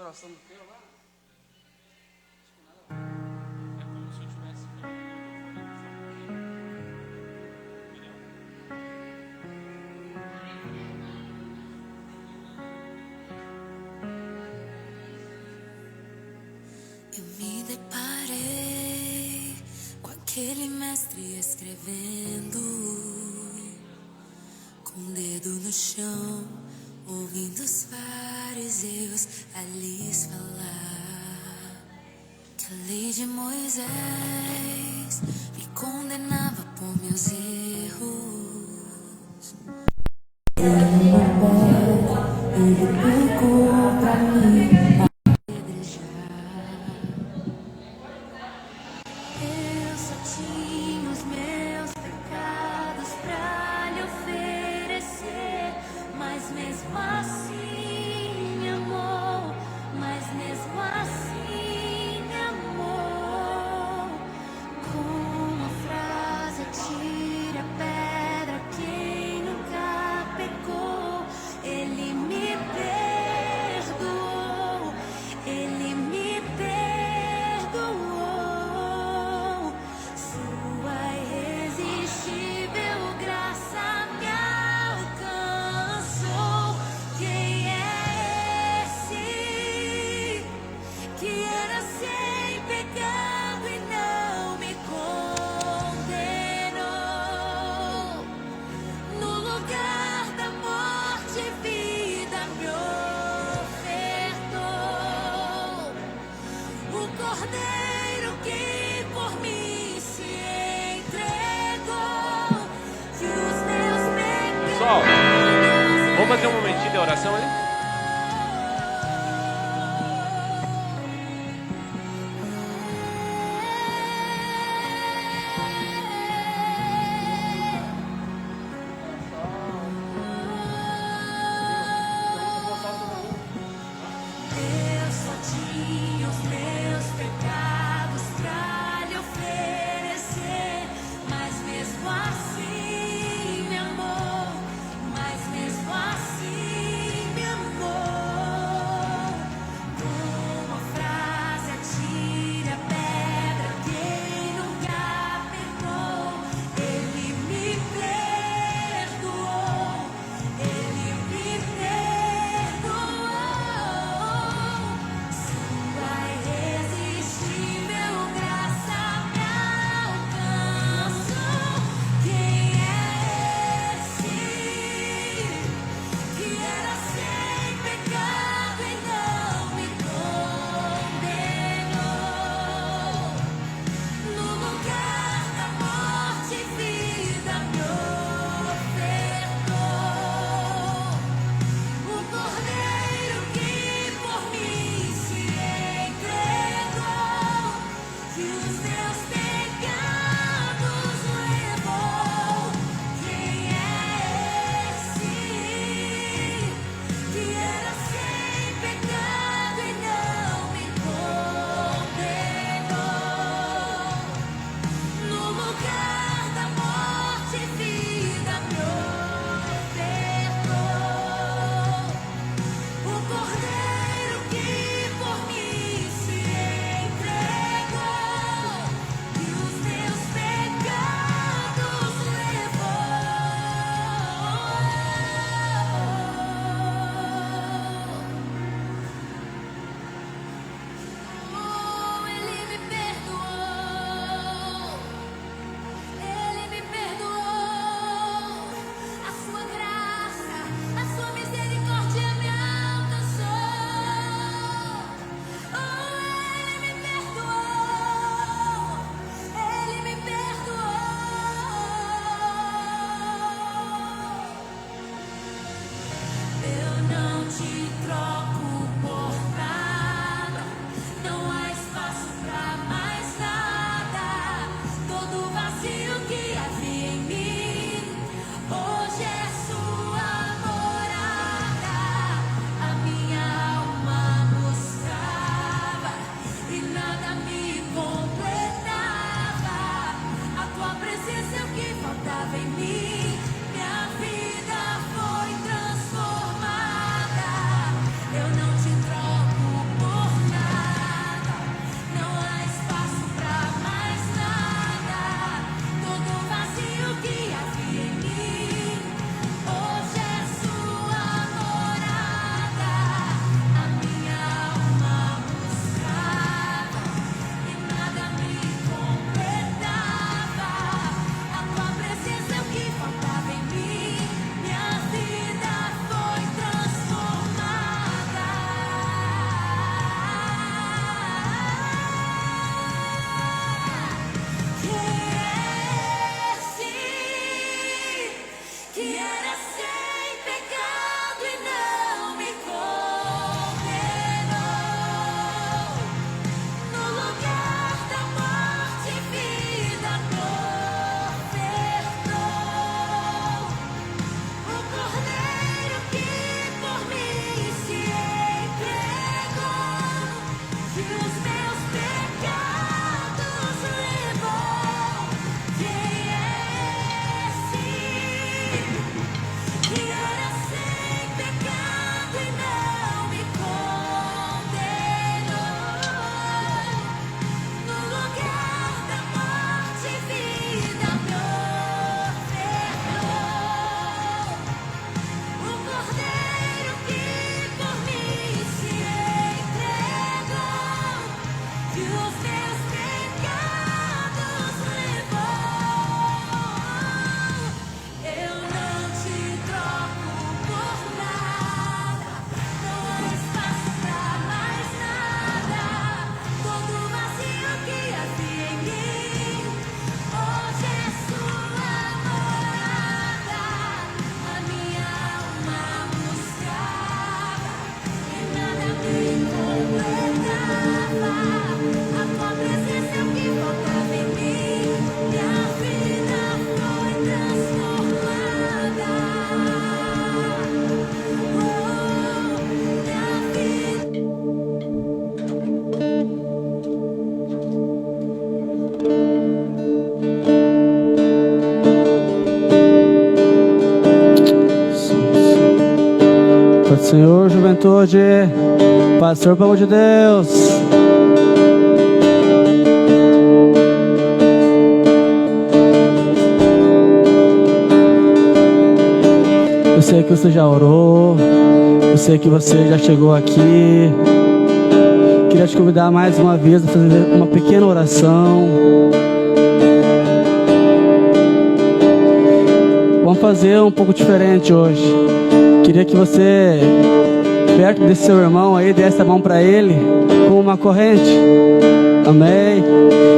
oração do teu lá? É como se eu tivesse Eu me deparei com aquele mestre escrevendo, com o dedo no chão, ouvindo os fariseus a lhes falar que a lei de Moisés me condenava por meus erros. Ele pegou pra mim. Eu só tinha os meus pecados pra lhe oferecer, mas mesmo assim me amou, mas mesmo assim me amou. Com a frase atire a pedra quem nunca pecou, ele me perdoou, ele me perdoou. Sua irresistível graça me alcançou. Quem é esse que era sem pecado e não me condenou? No lugar da morte, vida me ofertou. O Cordeiro que por mim se entregou. Que os meus pecados. Pessoal, vamos fazer um momentinho de oração ali? Eu só tinha os meus pecados pra lhe oferecer, mas mesmo assim me amou, mas mesmo assim me amou. Pai do Senhor, juventude, Pai do Senhor, povo de Deus. Eu sei que você já orou, eu sei que você já chegou aqui. Queria te convidar mais uma vez a fazer uma pequena oração. Vamos fazer um pouco diferente hoje. Queria que você, perto desse seu irmão aí, desse a mão para ele com uma corrente. Amém?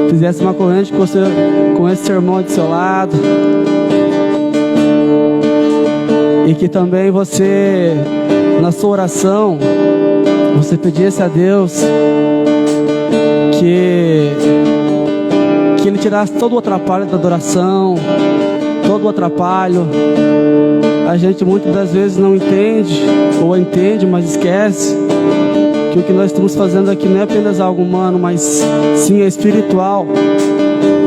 Fizesse uma corrente com esse seu irmão do seu lado. E que também você, na sua oração, você pedisse a Deus que Ele tirasse todo o atrapalho da adoração, todo o atrapalho. A gente muitas das vezes não entende, ou entende, mas esquece que o que nós estamos fazendo aqui não é apenas algo humano, mas sim é espiritual.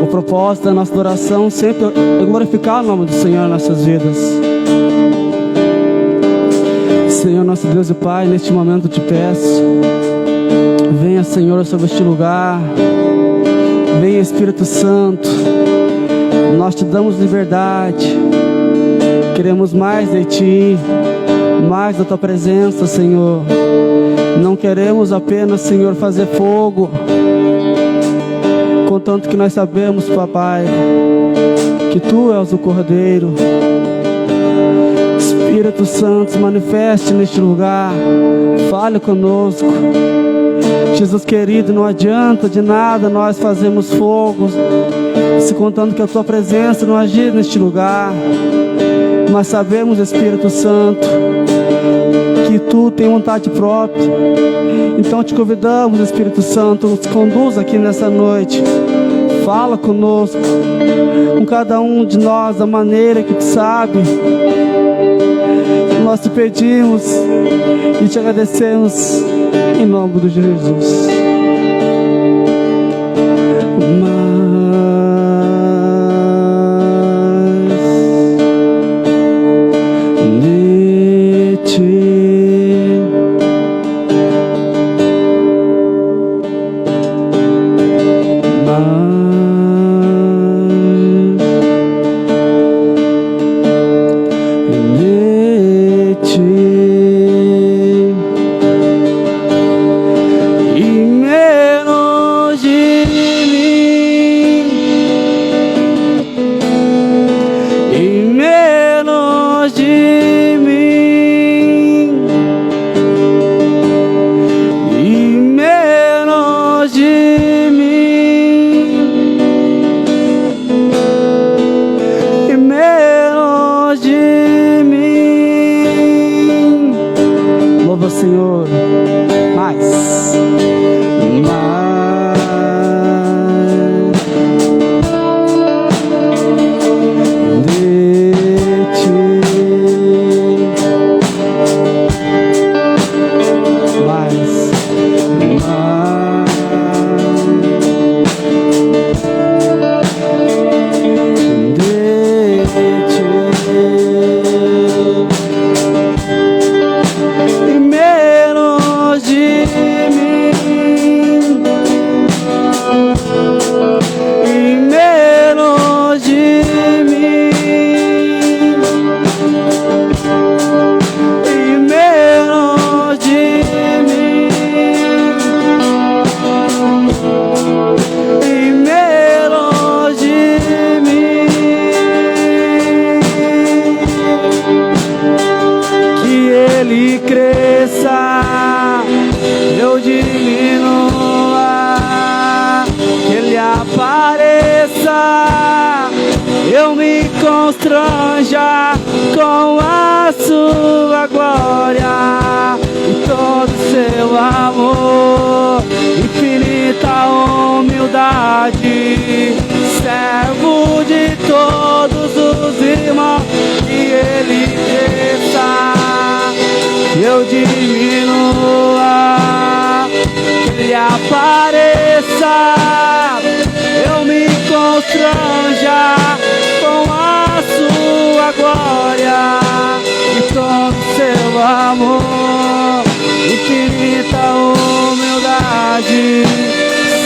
O propósito da nossa adoração sempre é glorificar o nome do Senhor em nossas vidas. Senhor, nosso Deus e Pai, neste momento eu te peço, venha, Senhor, sobre este lugar, venha, Espírito Santo, nós te damos liberdade, queremos mais de Ti, mais da Tua presença, Senhor. Não queremos apenas, Senhor, fazer fogo, contanto que nós sabemos, Papai, que Tu és o Cordeiro. Espírito Santo, se manifeste neste lugar, fale conosco. Jesus querido, não adianta de nada nós fazermos fogo, se contando que a Tua presença não agir neste lugar. Nós sabemos, Espírito Santo, que Tu tem vontade própria. Então te convidamos, Espírito Santo, nos conduza aqui nessa noite. Fala conosco, com cada um de nós, da maneira que Tu sabe. Nós te pedimos e te agradecemos em nome de Jesus. Senhor, mais de Ti, mais de eu diminua, que Ele apareça, eu me constranja com a Sua glória e todo Seu amor, infinita humildade, servo de todos os irmãos, que Ele cresça, eu diminua, que Ele apareça, eu me constranja com a Sua glória e todo Seu seu amor, infinita humildade,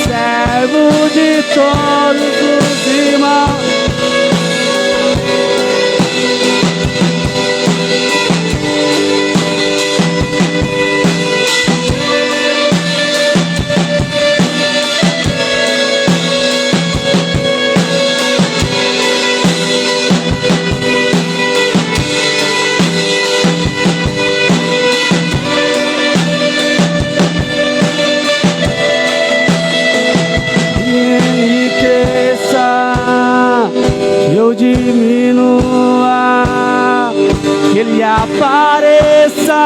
servo de todos os irmãos. Diminua, que Ele apareça,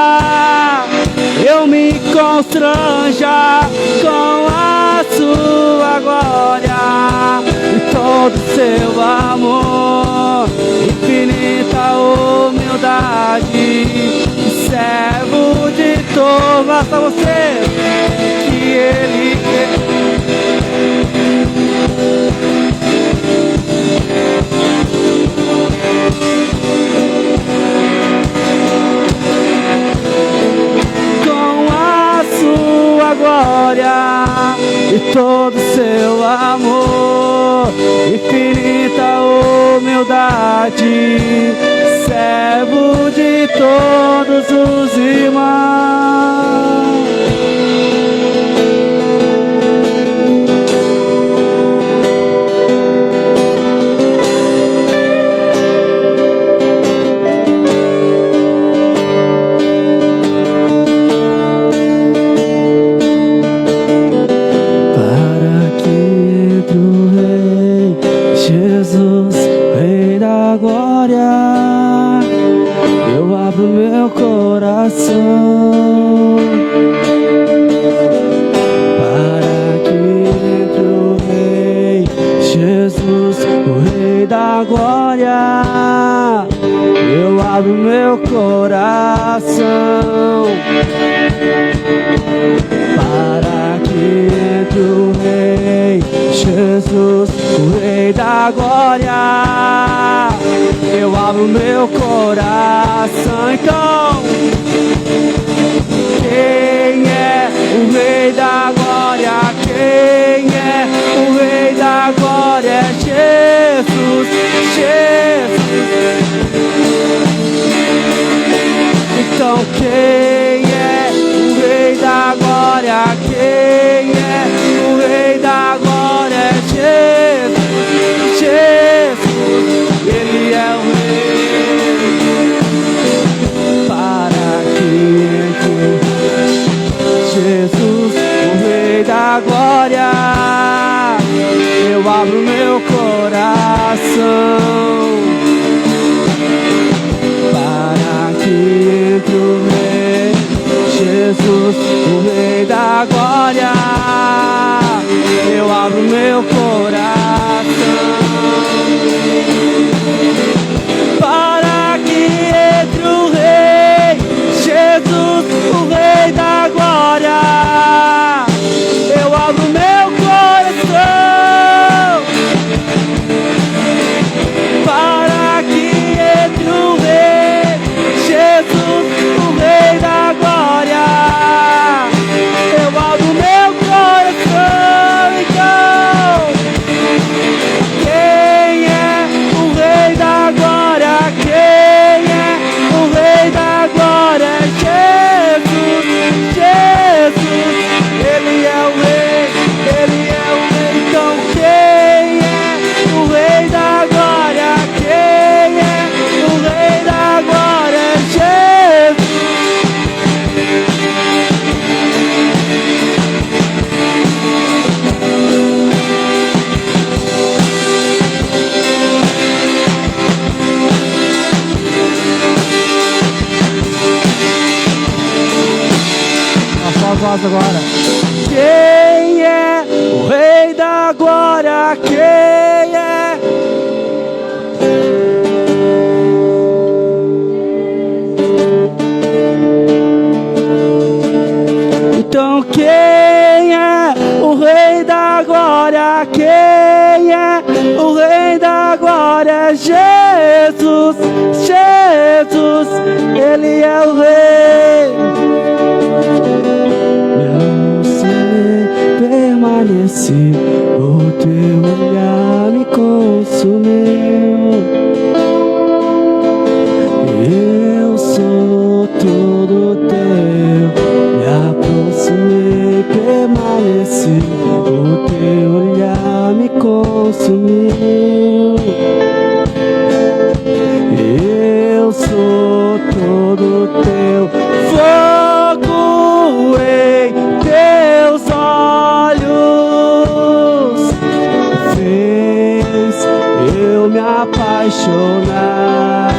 eu me constranja com a sua glória e todo seu amor, infinita humildade, servo de todos. Basta você que Ele com a sua glória e todo seu amor, infinita humildade, servo de todos os irmãos. Meu coração para que entre o Rei Jesus, o Rei da glória. Eu abro meu coração para que entre o Rei Jesus, o Rei da glória. Eu abro meu coração. Então, quem é o Rei da glória? Quem é o Rei da glória? É Jesus, Jesus. Então, quem é o Rei da glória? Quem é o Rei da glória? É Jesus, Jesus. Ele é o Rei, para que entre Jesus, o Rei da glória, eu abro meu coração, para que entre o Rei Jesus, o Rei da glória, eu abro meu coração. Para que entre o Rei Jesus, o Rei da glória, eu abro meu coração. Para que entre o Rei Jesus, o Rei da glória, eu abro meu coração. Então, quem é o Rei da glória? Quem é o Rei da glória? Jesus, Jesus, Ele é o Rei, Ele é o Rei. Então quem é o Rei da glória? Quem é o Rei da glória? Jesus. A sua voz agora. Quem é o Rei da glória? Quem é? Então quem é o Rei da glória? Quem é o Rei da glória? Jesus, Jesus, Ele é o Rei. permaneci, o teu olhar me consumiu. Eu sou todo teu, me aproximei, permaneci, o teu olhar me consumiu. Eu sou todo teu, fogo em teus olhos fez eu me apaixonar.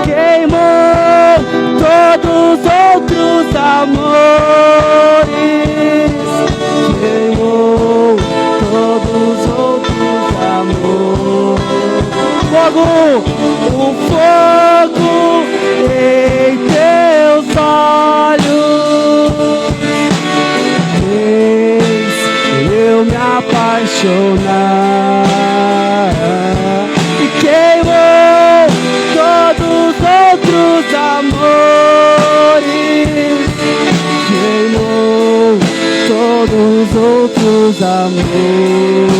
Queimou todos os outros amores, queimou todos os outros amores. Fogo, o fogo em teus olhos fez eu me apaixonar. E queimou todos os outros amores, queimou todos os outros amores.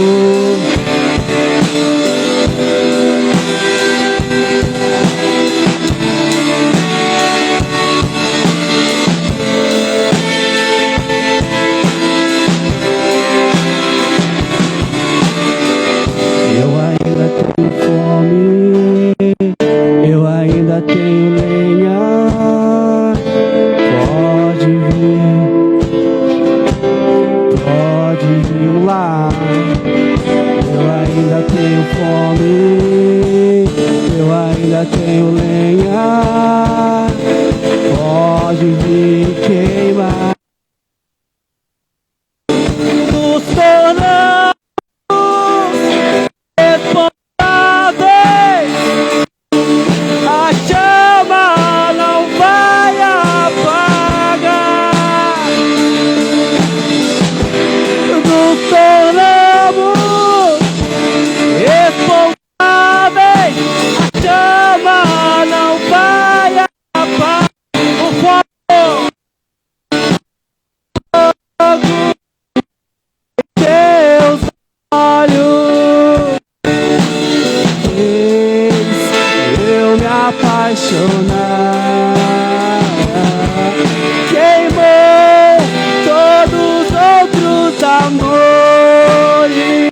Eu ainda tenho fome, eu ainda tenho lenha. Pode vir lá. Eu ainda tenho fome, eu ainda tenho lenha. Pode vir queimar. Nos tornamos responsáveis. A chama não vai apagar. Nos tornamos responsáveis. A chama não vai apagar. O fogo em teus olhos fez eu me apaixonar. Queimou todos os outros amores,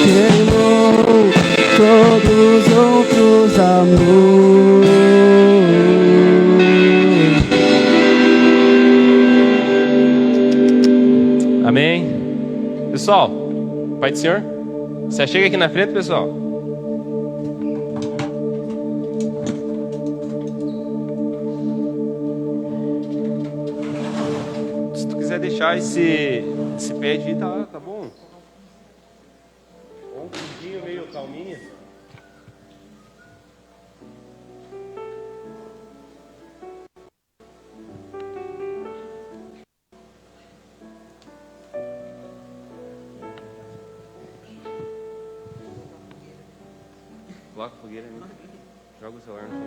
queimou todos os outros amores. Amém. Pessoal, Pai do Senhor, você chega aqui na frente, pessoal. Se tu quiser deixar esse pad aí, tá bom. Ou um fundinho meio calminha. Coloca a fogueira ali. Joga o celular no chão.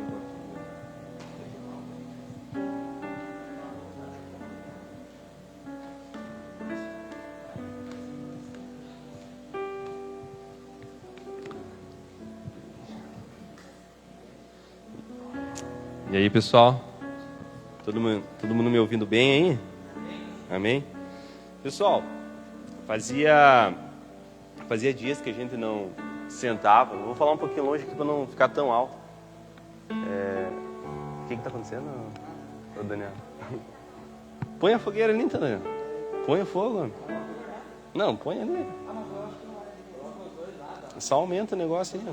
E aí, pessoal? Todo mundo me ouvindo bem aí? Amém? Pessoal, fazia dias que a gente não sentava. Vou falar um pouquinho longe aqui para não ficar tão alto. O que está acontecendo, ô Daniel? Põe a fogueira ali, então, Daniel. Põe o fogo. Não, põe ali. Só aumenta o negócio aí.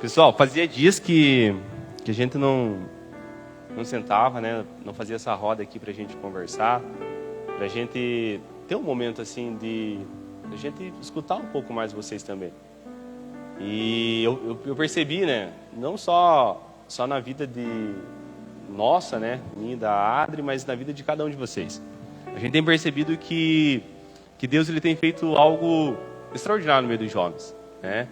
Pessoal, fazia dias que a gente não sentava, né? Não fazia essa roda aqui pra gente conversar, pra gente ter um momento assim de a gente escutar um pouco mais vocês também. E eu percebi, né? Não só na vida de nossa, né? Minha e da Adri, mas na vida de cada um de vocês. A gente tem percebido que Deus ele tem feito algo extraordinário no meio dos jovens, né?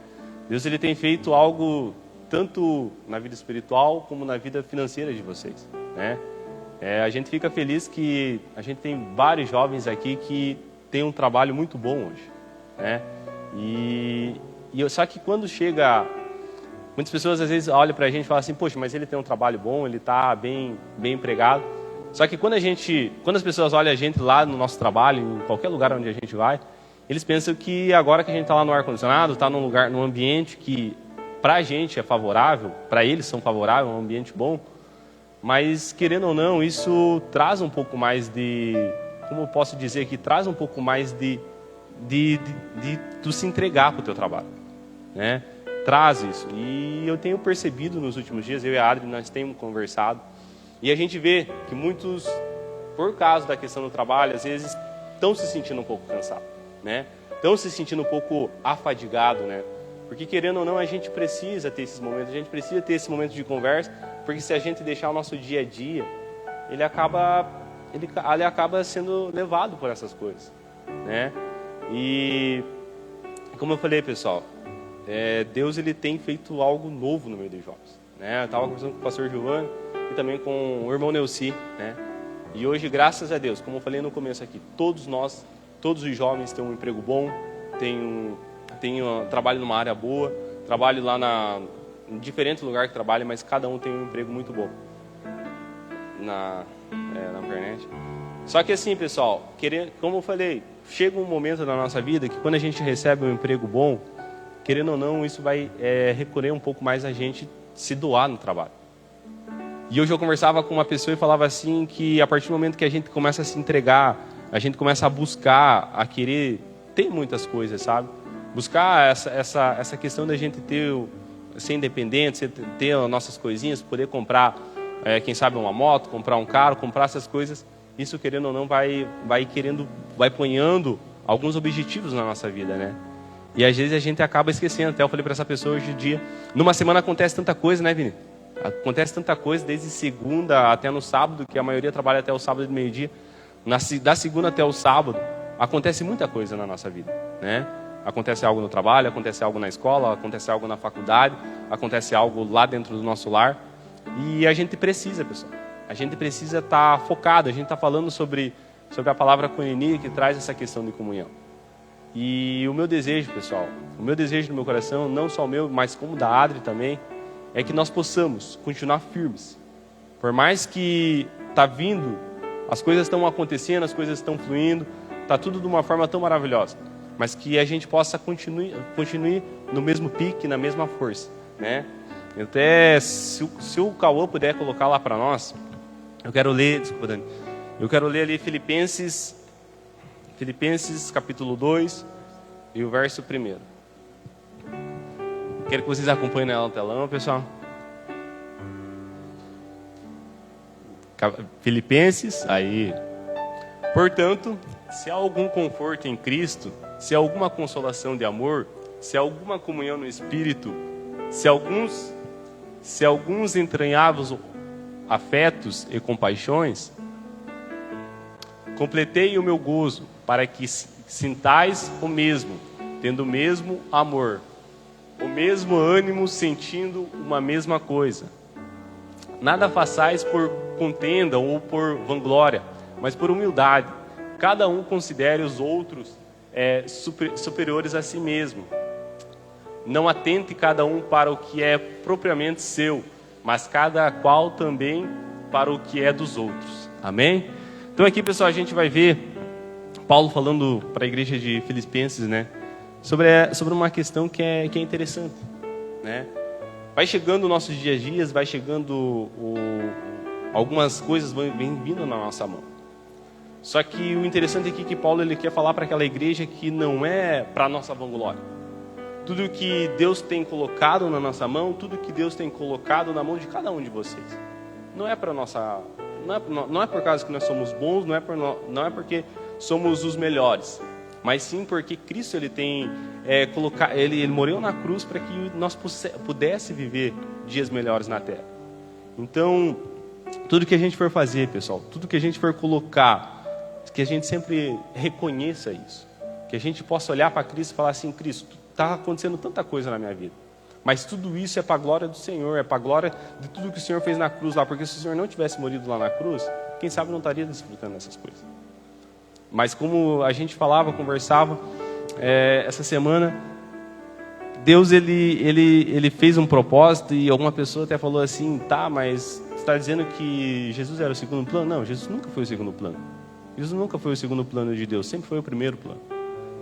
Deus ele tem feito algo tanto na vida espiritual como na vida financeira de vocês, né? A gente fica feliz que a gente tem vários jovens aqui que têm um trabalho muito bom hoje, né? Só que quando chega... Muitas pessoas às vezes olham para a gente e falam assim, poxa, mas ele tem um trabalho bom, ele está bem empregado. Só que quando as pessoas olham a gente lá no nosso trabalho, em qualquer lugar onde a gente vai, eles pensam que agora que a gente está lá no ar-condicionado, está num ambiente que para a gente é favorável, para eles são favoráveis, é um ambiente bom, mas querendo ou não, isso traz um pouco mais de, como eu posso dizer aqui, traz um pouco mais de tu se entregar para o teu trabalho, né? Traz isso. E eu tenho percebido nos últimos dias, eu e a Adri, nós temos conversado, e a gente vê que muitos, por causa da questão do trabalho, às vezes estão se sentindo um pouco cansados, né? Estão se sentindo um pouco afadigados, né? Porque querendo ou não, a gente precisa ter esses momentos, a gente precisa ter esse momento de conversa, porque se a gente deixar o nosso dia a dia, ele acaba sendo levado por essas coisas, né? E como eu falei, pessoal, Deus ele tem feito algo novo no meio dos jovens, né? Eu estava conversando com o pastor Giovanni e também com o irmão Neuci, né? E hoje, graças a Deus, como eu falei no começo aqui, todos os jovens têm um emprego bom, trabalho numa área boa, trabalho lá em diferentes lugares que trabalham, mas cada um tem um emprego muito bom na internet. Só que assim, pessoal, como eu falei, chega um momento na nossa vida que quando a gente recebe um emprego bom, querendo ou não, isso vai recorrer um pouco mais a gente se doar no trabalho. E hoje eu conversava com uma pessoa e falava assim que a partir do momento que a gente começa a se entregar, a gente começa a buscar, a querer ter muitas coisas, sabe? Buscar essa questão da gente ser independente, ter as nossas coisinhas, poder comprar, quem sabe uma moto, comprar um carro, comprar essas coisas. Isso, querendo ou não, vai ponhando alguns objetivos na nossa vida, né? E às vezes a gente acaba esquecendo. Até eu falei para essa pessoa hoje em dia, numa semana acontece tanta coisa, né, Vini? Acontece tanta coisa, desde segunda até no sábado, que a maioria trabalha até o sábado de meio-dia. Da segunda até o sábado, acontece muita coisa na nossa vida, né? Acontece algo no trabalho, acontece algo na escola, acontece algo na faculdade, acontece algo lá dentro do nosso lar. E a gente precisa, pessoal. A gente precisa estar focado. A gente está falando sobre a palavra koinonia, que traz essa questão de comunhão. E o meu desejo, pessoal, o meu desejo no meu coração, não só o meu, mas como da Adri também, é que nós possamos continuar firmes. Por mais que está vindo, as coisas estão acontecendo, as coisas estão fluindo, está tudo de uma forma tão maravilhosa, mas que a gente possa continue no mesmo pique, na mesma força, né? Até se o Cauã puder colocar lá para nós, eu quero ler, desculpa, Dani, eu quero ler ali Filipenses capítulo 2 e o verso 1. Quero que vocês acompanhem ela no telão, pessoal. Filipenses, aí. Portanto, se há algum conforto em Cristo, se há alguma consolação de amor, se há alguma comunhão no Espírito, se alguns entranháveis afetos e compaixões, completei o meu gozo, para que sintais o mesmo, tendo o mesmo amor, o mesmo ânimo, sentindo uma mesma coisa. Nada façais por contenda ou por vanglória, mas por humildade. Cada um considere os outros superiores a si mesmo. Não atente cada um para o que é propriamente seu, mas cada qual também para o que é dos outros. Amém? Então aqui, pessoal, a gente vai ver Paulo falando para a igreja de Filipenses, né, sobre uma questão que é interessante, né? Vai chegando os nossos dias, vai chegando algumas coisas vêm vindo na nossa mão. Só que o interessante aqui é que Paulo ele quer falar para aquela igreja que não é para nossa vanglória. Tudo que Deus tem colocado na nossa mão, tudo que Deus tem colocado na mão de cada um de vocês, não é para nossa, não é por causa que nós somos bons, não é porque somos os melhores, mas sim porque Cristo ele tem ele morreu na cruz para que nós pudesse viver dias melhores na terra. Então, tudo que a gente for fazer, pessoal, tudo que a gente for colocar, que a gente sempre reconheça isso, que a gente possa olhar para Cristo e falar assim: Cristo, está acontecendo tanta coisa na minha vida, Mas tudo isso é para a glória do Senhor, é para a glória de tudo que o Senhor fez na cruz lá. Porque se o Senhor não tivesse morrido lá na cruz, quem sabe não estaria desfrutando dessas coisas. Mas como a gente falava, conversava, essa semana, Deus ele fez um propósito e alguma pessoa até falou assim, tá, mas você está dizendo que Jesus era o segundo plano? Não, Jesus nunca foi o segundo plano. Jesus nunca foi o segundo plano de Deus, sempre foi o primeiro plano.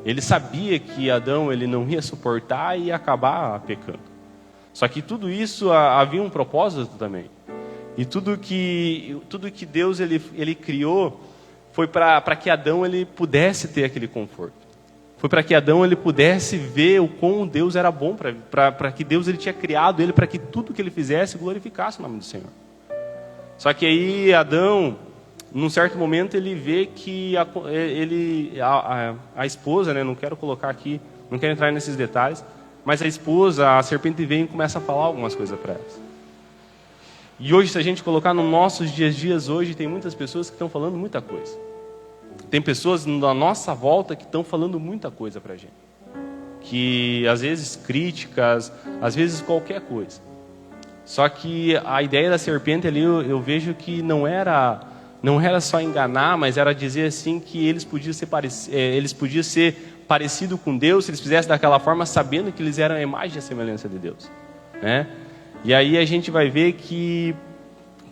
Ele sabia que Adão ele não ia suportar e ia acabar pecando. Só que tudo isso havia um propósito também. E tudo que Deus ele criou foi para que Adão ele pudesse ter aquele conforto. Foi para que Adão ele pudesse ver o quão Deus era bom, para que Deus ele tinha criado ele para que tudo que ele fizesse glorificasse o nome do Senhor. Só que aí Adão, num certo momento, ele vê que a esposa, né, não quero colocar aqui, não quero entrar nesses detalhes, mas a esposa, a serpente vem e começa a falar algumas coisas para elas. E hoje, se a gente colocar nos nossos dias hoje, tem muitas pessoas que estão falando muita coisa. Tem pessoas na nossa volta que estão falando muita coisa para a gente. Que às vezes críticas, às vezes qualquer coisa. Só que a ideia da serpente ali, eu vejo que não era só enganar, mas era dizer assim que eles podiam ser parecidos com Deus se eles fizessem daquela forma, sabendo que eles eram a imagem e a semelhança de Deus, né? E aí a gente vai ver que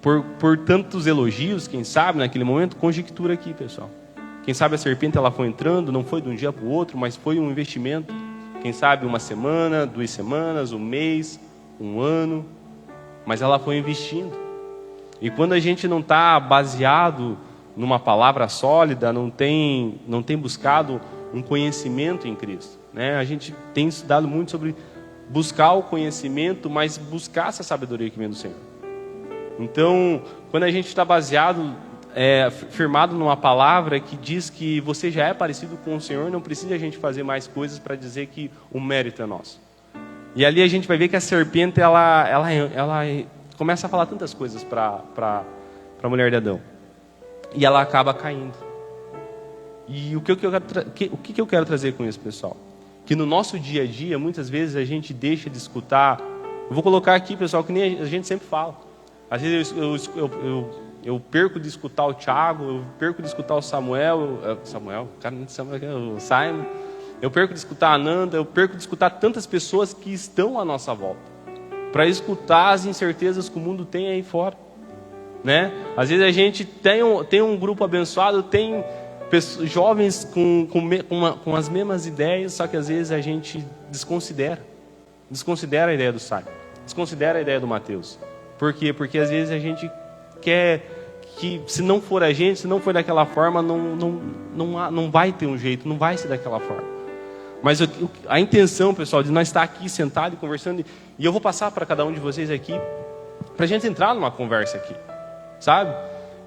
por tantos elogios, quem sabe naquele momento, conjectura aqui, pessoal. Quem sabe a serpente ela foi entrando, não foi de um dia para o outro, mas foi um investimento. Quem sabe 1 semana, 2 semanas, 1 mês, 1 ano, mas ela foi investindo. E quando a gente não está baseado numa palavra sólida, não tem buscado um conhecimento em Cristo, né? A gente tem estudado muito sobre buscar o conhecimento, mas buscar essa sabedoria que vem do Senhor. Então, quando a gente está baseado, firmado numa palavra que diz que você já é parecido com o Senhor, não precisa a gente fazer mais coisas para dizer que o mérito é nosso. E ali a gente vai ver que a serpente ela começa a falar tantas coisas para a mulher de Adão. E ela acaba caindo. E o que eu quero trazer com isso, pessoal? Que no nosso dia a dia, muitas vezes a gente deixa de escutar. Eu vou colocar aqui, pessoal, que nem a gente sempre fala. Às vezes eu perco de escutar o Thiago, eu perco de escutar o Samuel, o cara não chama o Simon. Eu perco de escutar a Nanda, eu perco de escutar tantas pessoas que estão à nossa volta, para escutar as incertezas que o mundo tem aí fora, né? Às vezes a gente tem um grupo abençoado, tem jovens com as mesmas ideias, só que às vezes a gente desconsidera a ideia do Simon, desconsidera a ideia do Mateus. Por quê? Porque às vezes a gente quer que se não for a gente, se não for daquela forma, não vai ter um jeito, não vai ser daquela forma. Mas a intenção, pessoal, de nós estar aqui sentado e conversando, e eu vou passar para cada um de vocês aqui, para a gente entrar numa conversa aqui, sabe?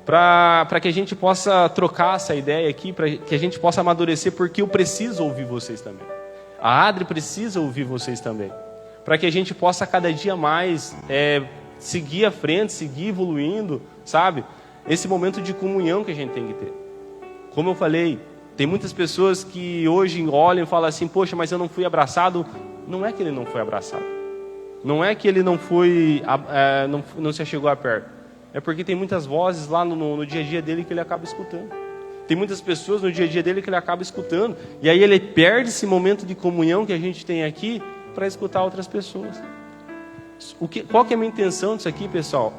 Para que a gente possa trocar essa ideia aqui, para que a gente possa amadurecer, porque eu preciso ouvir vocês também. A Adri precisa ouvir vocês também, para que a gente possa cada dia mais seguir à frente, seguir evoluindo, sabe? Esse momento de comunhão que a gente tem que ter. Como eu falei, tem muitas pessoas que hoje olham e falam assim, poxa, mas eu não fui abraçado. Não é que ele não foi abraçado. Não é que ele não foi, não se achegou a perto. É porque tem muitas vozes lá no dia a dia dele que ele acaba escutando. Tem muitas pessoas no dia a dia dele que ele acaba escutando. E aí ele perde esse momento de comunhão que a gente tem aqui para escutar outras pessoas. Qual que é a minha intenção disso aqui, pessoal?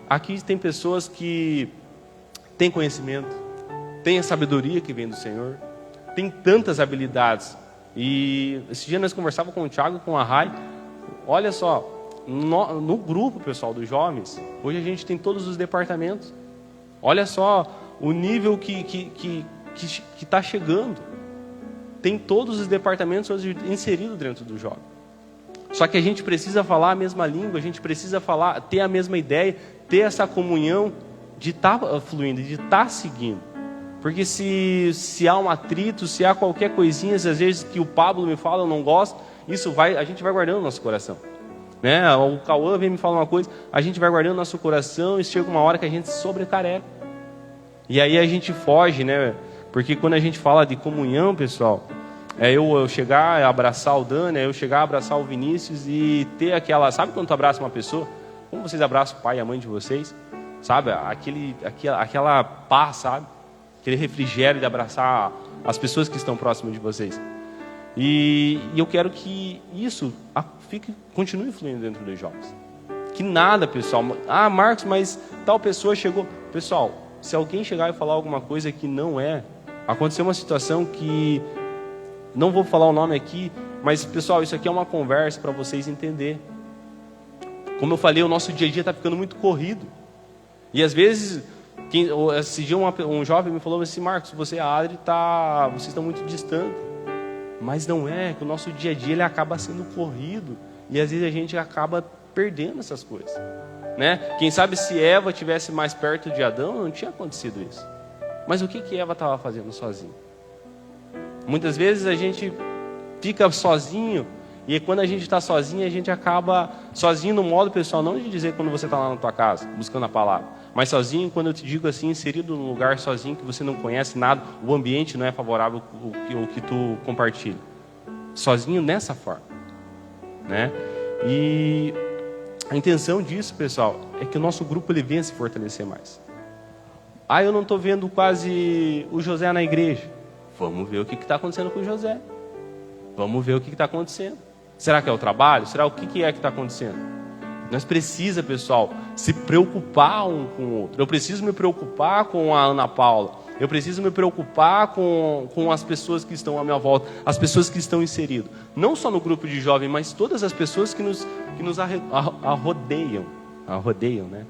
Aqui tem pessoas que têm conhecimento, têm a sabedoria que vem do Senhor, tem tantas habilidades. E esse dia nós conversávamos com o Thiago, com a Rai. Olha só, no grupo, pessoal, dos jovens, hoje a gente tem todos os departamentos. Olha só o nível que está chegando. Tem todos os departamentos hoje inseridos dentro do jovem. Só que a gente precisa falar a mesma língua, a gente precisa ter a mesma ideia, ter essa comunhão de estar fluindo, de estar seguindo. Porque se há um atrito, se há qualquer coisinha, às vezes que o Pablo me fala, eu não gosto, a gente vai guardando no nosso coração. Né? O Cauã vem me falar uma coisa, a gente vai guardando no nosso coração e chega uma hora que a gente sobrecarrega. E aí a gente foge, né? Porque quando a gente fala de comunhão, pessoal, É eu chegar, abraçar o Dani, é eu chegar, abraçar o Vinícius e ter aquela... Sabe quando tu abraça uma pessoa? Como vocês abraçam o pai e a mãe de vocês? Sabe? Aquela paz, sabe? Aquele refrigério de abraçar as pessoas que estão próximas de vocês. E eu quero que isso continue fluindo dentro dos jovens. Que nada, pessoal. Ah, Marcos, mas tal pessoa chegou. Pessoal, se alguém chegar e falar alguma coisa que não é... Aconteceu uma situação que... Não vou falar o nome aqui, mas, pessoal, isso aqui é uma conversa para vocês entenderem. Como eu falei, o nosso dia a dia está ficando muito corrido. E às vezes, esse dia um jovem me falou assim: Marcos, você e a Adri, vocês estão muito distantes. Mas não é, que o nosso dia a dia ele acaba sendo corrido. E às vezes a gente acaba perdendo essas coisas. Né? Quem sabe se Eva estivesse mais perto de Adão, não tinha acontecido isso. Mas o que Eva estava fazendo sozinha? Muitas vezes a gente fica sozinho, e quando a gente está sozinho, a gente acaba sozinho no modo, pessoal, não de dizer quando você está lá na tua casa, buscando a palavra, mas sozinho, quando eu te digo assim, inserido num lugar sozinho, que você não conhece nada, o ambiente não é favorável ao que tu compartilha. Sozinho nessa forma, né? E a intenção disso, pessoal, é que o nosso grupo ele venha se fortalecer mais. Ah, eu não estou vendo quase o José na igreja. Vamos ver o que está acontecendo com o José. Vamos ver o que está acontecendo. Será que é o trabalho? Será o que é que está acontecendo? Nós precisamos, pessoal, se preocupar um com o outro. Eu preciso me preocupar com a Ana Paula. Eu preciso me preocupar com as pessoas que estão à minha volta, as pessoas que estão inseridas. Não só no grupo de jovens, mas todas as pessoas que nos arrodeiam. Arrodeiam, né?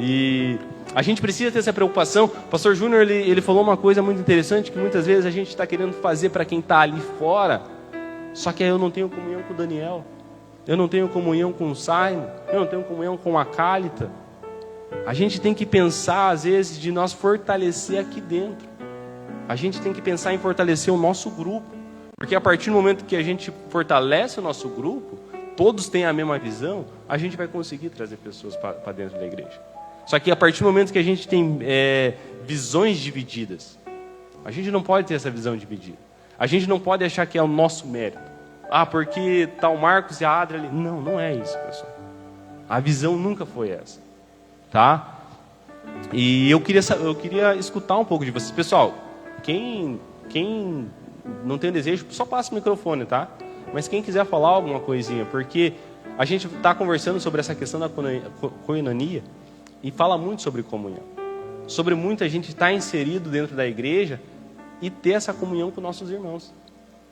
E a gente precisa ter essa preocupação. O pastor Júnior, ele falou uma coisa muito interessante, que muitas vezes a gente está querendo fazer para quem está ali fora, só que eu não tenho comunhão com o Daniel, eu não tenho comunhão com o Simon, eu não tenho comunhão com a Cálita. A gente tem que pensar, às vezes, de nós fortalecer aqui dentro. A gente tem que pensar em fortalecer o nosso grupo, porque a partir do momento que a gente fortalece o nosso grupo, todos têm a mesma visão, a gente vai conseguir trazer pessoas para dentro da igreja. Só que a partir do momento que a gente tem visões divididas, a gente não pode ter essa visão dividida. A gente não pode achar que é o nosso mérito. Ah, porque tá o Marcos e a Adri ali. Não, não é isso, pessoal. A visão nunca foi essa. Tá? E eu queria escutar um pouco de vocês. Pessoal, quem não tem desejo, só passa o microfone, tá? Mas quem quiser falar alguma coisinha, porque a gente está conversando sobre essa questão da koinonia, e fala muito sobre comunhão. Sobre muita gente estar inserido dentro da igreja e ter essa comunhão com nossos irmãos.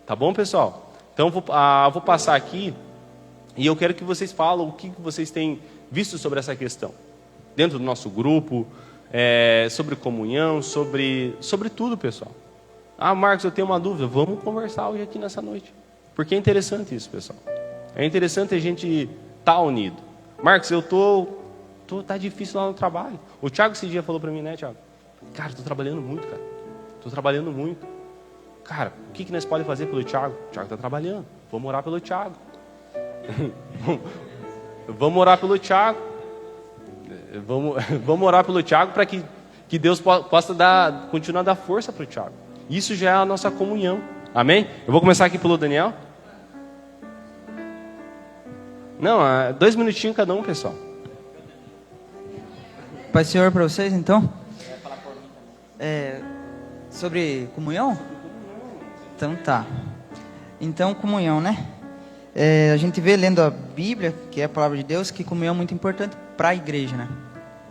Tá bom, pessoal? Então, vou passar aqui e eu quero que vocês falem o que vocês têm visto sobre essa questão. Dentro do nosso grupo, sobre comunhão, sobre tudo, pessoal. Ah, Marcos, eu tenho uma dúvida. Vamos conversar hoje aqui nessa noite. Porque é interessante isso, pessoal. É interessante a gente estar unido. Marcos, tá difícil lá no trabalho. O Thiago esse dia falou para mim, né, Thiago? Cara, tô trabalhando muito, cara. Tô trabalhando muito. Cara, o que nós podemos fazer pelo Thiago? O Thiago tá trabalhando. Vamos orar pelo Thiago. Vamos orar pelo Thiago. Vamos orar pelo Thiago para que Deus possa continuar a dar força para o Thiago. Isso já é a nossa comunhão. Amém? Eu vou começar aqui pelo Daniel. Não, 2 minutinhos cada um, pessoal. Pai Senhor para vocês, então. Sobre comunhão? Então tá. Então, comunhão, né? A gente vê lendo a Bíblia, que é a palavra de Deus, que comunhão é muito importante para a igreja, né?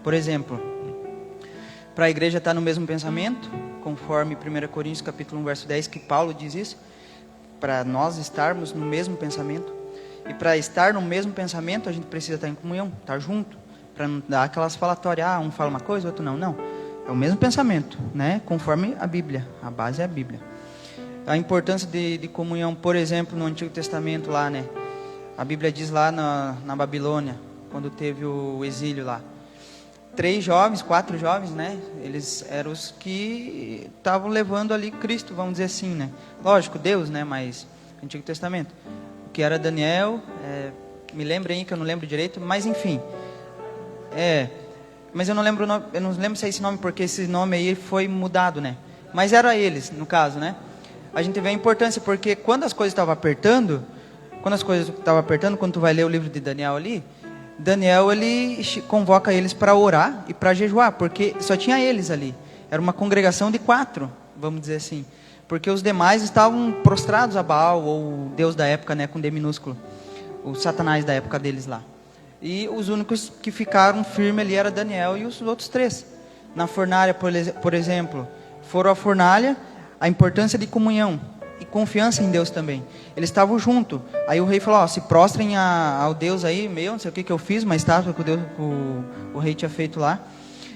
Por exemplo, para a igreja estar no mesmo pensamento, conforme 1 Coríntios capítulo 1, verso 10, que Paulo diz isso, para nós estarmos no mesmo pensamento. E para estar no mesmo pensamento, a gente precisa estar em comunhão, estar junto, para não dar aquelas falatórias, um fala uma coisa, o outro não. Não, é o mesmo pensamento, né? Conforme a Bíblia, a base é a Bíblia. A importância de comunhão, por exemplo, no Antigo Testamento lá, né? A Bíblia diz lá na Babilônia, quando teve o exílio lá. 4 jovens, né? Eles eram os que estavam levando ali Cristo, vamos dizer assim, né? Lógico, Deus, né? Mas Antigo Testamento. O que era Daniel, me lembra aí que eu não lembro direito, mas enfim. Mas eu não lembro se é esse nome, porque esse nome aí foi mudado, né? Mas era eles, no caso, né? a gente vê a importância, porque quando as coisas estavam apertando, quando tu vai ler o livro de Daniel ali, Daniel, ele convoca eles para orar e para jejuar, porque só tinha eles ali. Era uma congregação de 4, vamos dizer assim. Porque os demais estavam prostrados a Baal, ou o Deus da época, né, com D minúsculo. O Satanás da época deles lá. E os únicos que ficaram firmes ali era Daniel e os outros 3. Na fornalha, por exemplo, foram à fornalha, a importância de comunhão e confiança em Deus também. Eles estavam juntos. Aí o rei falou, ó, se prostrem ao Deus aí, não sei o que eu fiz, uma estátua que o rei tinha feito lá.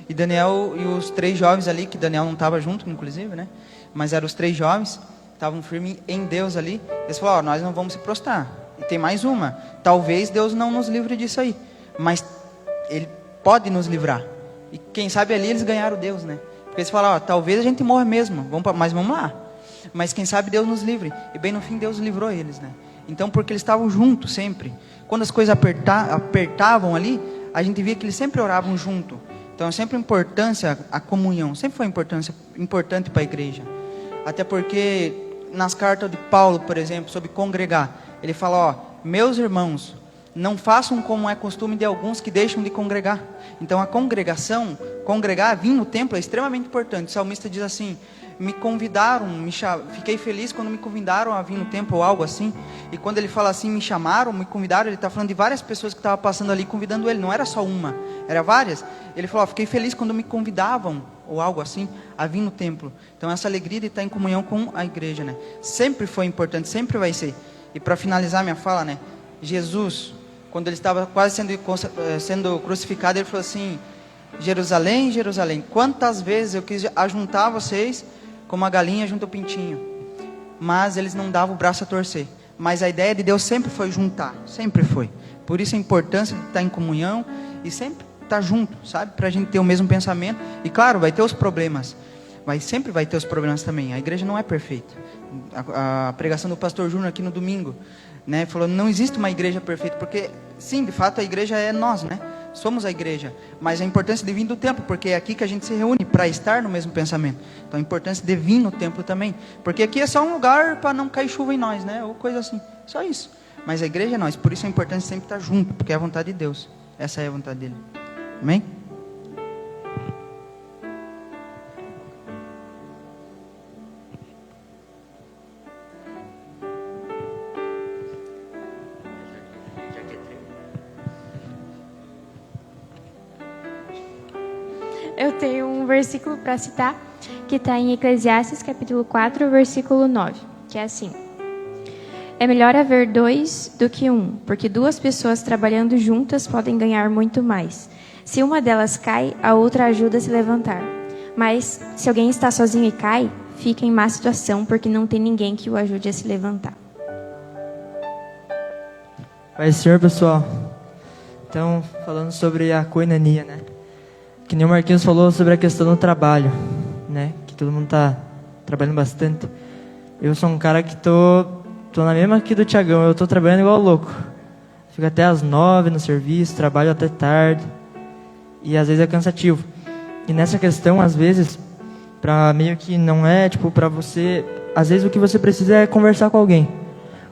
E Daniel e os 3 jovens ali, que Daniel não estava junto, inclusive, né? Mas eram os 3 jovens, estavam firmes em Deus ali. Eles falaram, ó, nós não vamos se prostrar. E tem mais uma, talvez Deus não nos livre disso aí, mas Ele pode nos livrar. E quem sabe ali eles ganharam Deus, né? Porque eles falaram, ó, talvez a gente morra mesmo, mas vamos lá. Mas quem sabe Deus nos livre. E bem no fim Deus livrou eles, né? Então, porque eles estavam juntos sempre. Quando as coisas apertavam ali, a gente via que eles sempre oravam junto. Então, sempre a importância, a comunhão, sempre foi importante para a igreja. Até porque nas cartas de Paulo, por exemplo, sobre congregar, ele fala, ó, meus irmãos, não façam como é costume de alguns que deixam de congregar. Então a congregação, congregar, vir no templo é extremamente importante. O salmista diz assim, me convidaram, fiquei feliz quando me convidaram a vir no templo ou algo assim. E quando ele fala assim, me chamaram, me convidaram, ele está falando de várias pessoas que estavam passando ali convidando ele, não era só uma, era várias. Ele falou, ó, fiquei feliz quando me convidavam, ou algo assim, a vir no templo. Então essa alegria de estar em comunhão com a igreja, né? Sempre foi importante, sempre vai ser. E para finalizar minha fala, né? Jesus, quando ele estava quase sendo crucificado, ele falou assim, Jerusalém, Jerusalém, quantas vezes eu quis ajuntar vocês como a galinha junto ao pintinho, mas eles não davam o braço a torcer. Mas a ideia de Deus sempre foi juntar, sempre foi. Por isso a importância de estar em comunhão e sempre estar junto, sabe? Para a gente ter o mesmo pensamento. E claro, vai ter os problemas, mas sempre vai ter os problemas também. A igreja não é perfeita. A pregação do pastor Júnior aqui no domingo, né, falou, não existe uma igreja perfeita, porque sim, de fato a igreja é nós, né? Somos a igreja, mas a importância de vir do templo, porque é aqui que a gente se reúne para estar no mesmo pensamento. Então a importância de vir no templo também, porque aqui é só um lugar para não cair chuva em nós, né? Ou coisa assim, só isso. Mas a igreja é nós, por isso a importância sempre estar junto, porque é a vontade de Deus. Essa é a vontade dele. Amém? Eu tenho um versículo para citar, que está em Eclesiastes, capítulo 4, versículo 9, que é assim: é melhor haver 2 do que 1, porque 2 pessoas trabalhando juntas podem ganhar muito mais. Se uma delas cai, a outra ajuda a se levantar. Mas se alguém está sozinho e cai, fica em má situação, porque não tem ninguém que o ajude a se levantar. Pai Senhor, pessoal. Então, falando sobre a koinonia, né? Que nem o Marquinhos falou sobre a questão do trabalho, né? Que todo mundo tá trabalhando bastante. Eu sou um cara que tô na mesma aqui do Tiagão. Eu tô trabalhando igual louco. Fico até às 9 no serviço, trabalho até tarde. E às vezes é cansativo. E nessa questão, às vezes, pra meio que não é, tipo, pra você... Às vezes o que você precisa é conversar com alguém.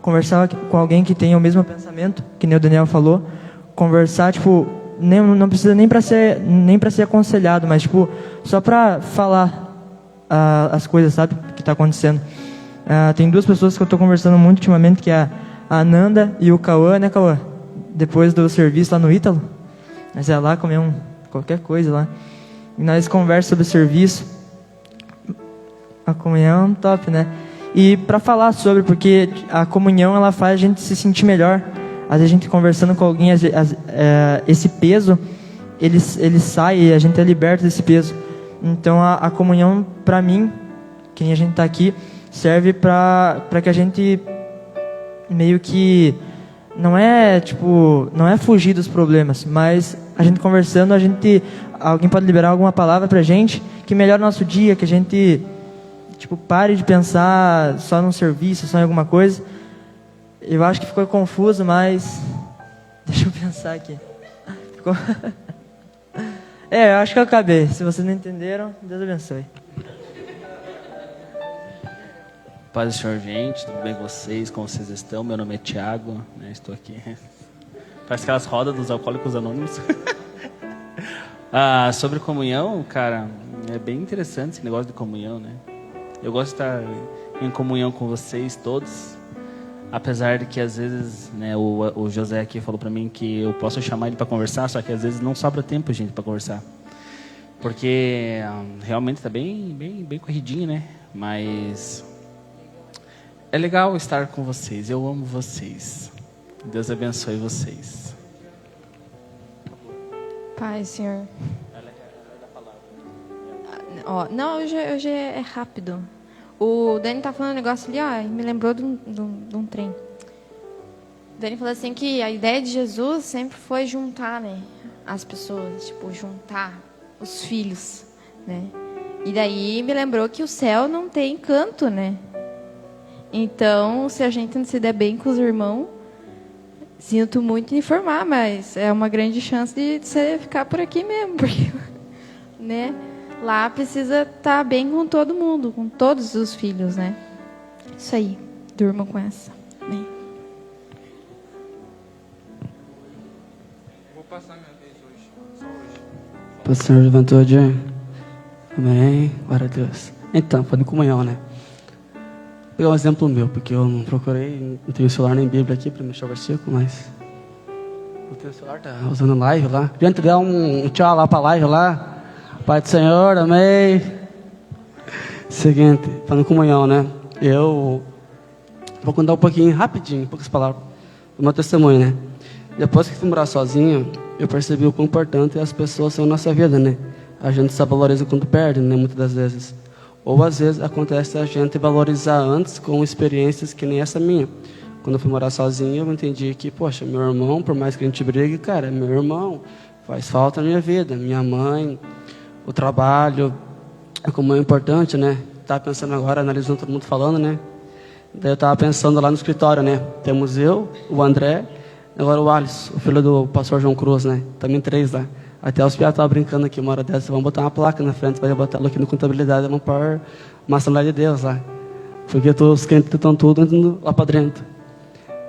Conversar com alguém que tenha o mesmo pensamento, que nem o Daniel falou. Conversar, tipo... não precisa nem para ser aconselhado, mas tipo só para falar as coisas, sabe, que está acontecendo. Tem 2 pessoas que eu estou conversando muito ultimamente, que é a Ananda e o Cauã, né, Cauã? Depois do serviço lá no Ítalo, nós ia lá comer qualquer coisa lá, e nós conversamos sobre o serviço, a comunhão top, né? E para falar sobre, porque a comunhão ela faz a gente se sentir melhor. Às vezes a gente conversando com alguém, esse peso, ele sai e a gente é liberto desse peso. Então a comunhão, para mim, que nem a gente está aqui, serve para que a gente meio que, não é fugir dos problemas, mas a gente conversando, alguém pode liberar alguma palavra para a gente, que melhora o nosso dia, que a gente pare de pensar só num serviço, só em alguma coisa. Eu acho que ficou confuso, mas... Deixa eu pensar aqui. Eu acho que eu acabei. Se vocês não entenderam, Deus abençoe. Paz do Senhor, gente, tudo bem com vocês? Como vocês estão? Meu nome é Thiago, né? Estou aqui. Parece aquelas rodas dos alcoólicos anônimos. Sobre comunhão, cara, é bem interessante esse negócio de comunhão, né? Eu gosto de estar em comunhão com vocês todos, apesar de que às vezes, né, o José aqui falou para mim que eu posso chamar ele para conversar, só que às vezes não sobra tempo, gente, para conversar. Porque realmente está bem corridinho, né? Mas é legal estar com vocês. Eu amo vocês. Deus abençoe vocês. Pai, Senhor. Não, hoje é rápido. O Dani tá falando um negócio ali, e me lembrou de um trem. O Dani falou assim que a ideia de Jesus sempre foi juntar, né, as pessoas, tipo, juntar os filhos, né? E daí me lembrou que o céu não tem canto, né? Então, se a gente não se der bem com os irmãos, sinto muito em informar, mas é uma grande chance de você ficar por aqui mesmo, porque, né? Lá precisa estar bem com todo mundo, com todos os filhos, né? Isso aí, durmam com essa. Né? Vou passar minha vez hoje, só hoje. Pastor Juventude. Amém. Glória a Deus. Então, falando em comunhão, né? Vou pegar um exemplo meu, porque eu não procurei, não tenho celular nem Bíblia aqui para mexer o versículo, mas o teu celular tá usando live lá. Gente, dá um tchau lá para a live lá. Pai do Senhor, amém. Seguinte, falando em comunhão, né? Eu vou contar um pouquinho, rapidinho, poucas palavras, do meu testemunho, né? Depois que fui morar sozinho, eu percebi o quão importante as pessoas são na nossa vida, né? A gente só valoriza quando perde, né? Muitas das vezes. Ou às vezes acontece a gente valorizar antes com experiências que nem essa minha. Quando eu fui morar sozinho, eu entendi que, poxa, meu irmão, por mais que a gente brigue, cara, meu irmão faz falta na minha vida. Minha mãe, o trabalho, como é importante, né? Estava pensando agora, analisando todo mundo falando, né? Daí eu estava pensando lá no escritório, né? Temos eu, o André, agora o Alisson, o filho do pastor João Cruz, né? Também 3 lá. Até os piados estavam brincando aqui, uma hora dessa, vamos botar uma placa na frente, vai botar aqui no contabilidade, vamos pôr uma Assembleia de Deus lá. Porque os crentes estão tudo indo lá para dentro.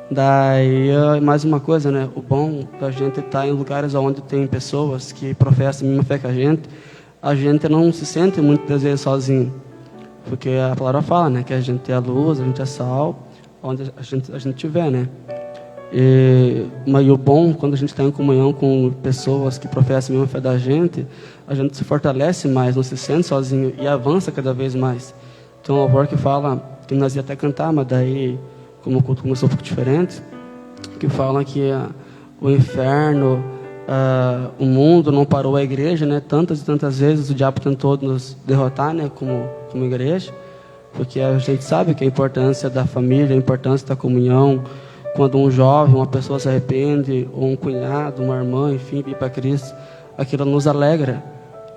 Daí, mais uma coisa, né? O bom da gente estar em lugares onde tem pessoas que professam a mesma fé que a gente não se sente muitas vezes sozinho. Porque a palavra fala, né? Que a gente é a luz, a gente é sal, onde a gente estiver, né? Mas o bom, quando a gente está em comunhão com pessoas que professam a mesma fé da gente, a gente se fortalece mais, não se sente sozinho e avança cada vez mais. Tem um louvor que fala, que nós ia até cantar, mas daí, como o culto começou um pouco diferente, que fala que o inferno, o mundo não parou a igreja, né? Tantas e tantas vezes o diabo tentou nos derrotar, né? Como igreja, porque a gente sabe que a importância da família, a importância da comunhão. Quando um jovem, uma pessoa se arrepende, ou um cunhado, uma irmã, enfim, vir para Cristo, aquilo nos alegra.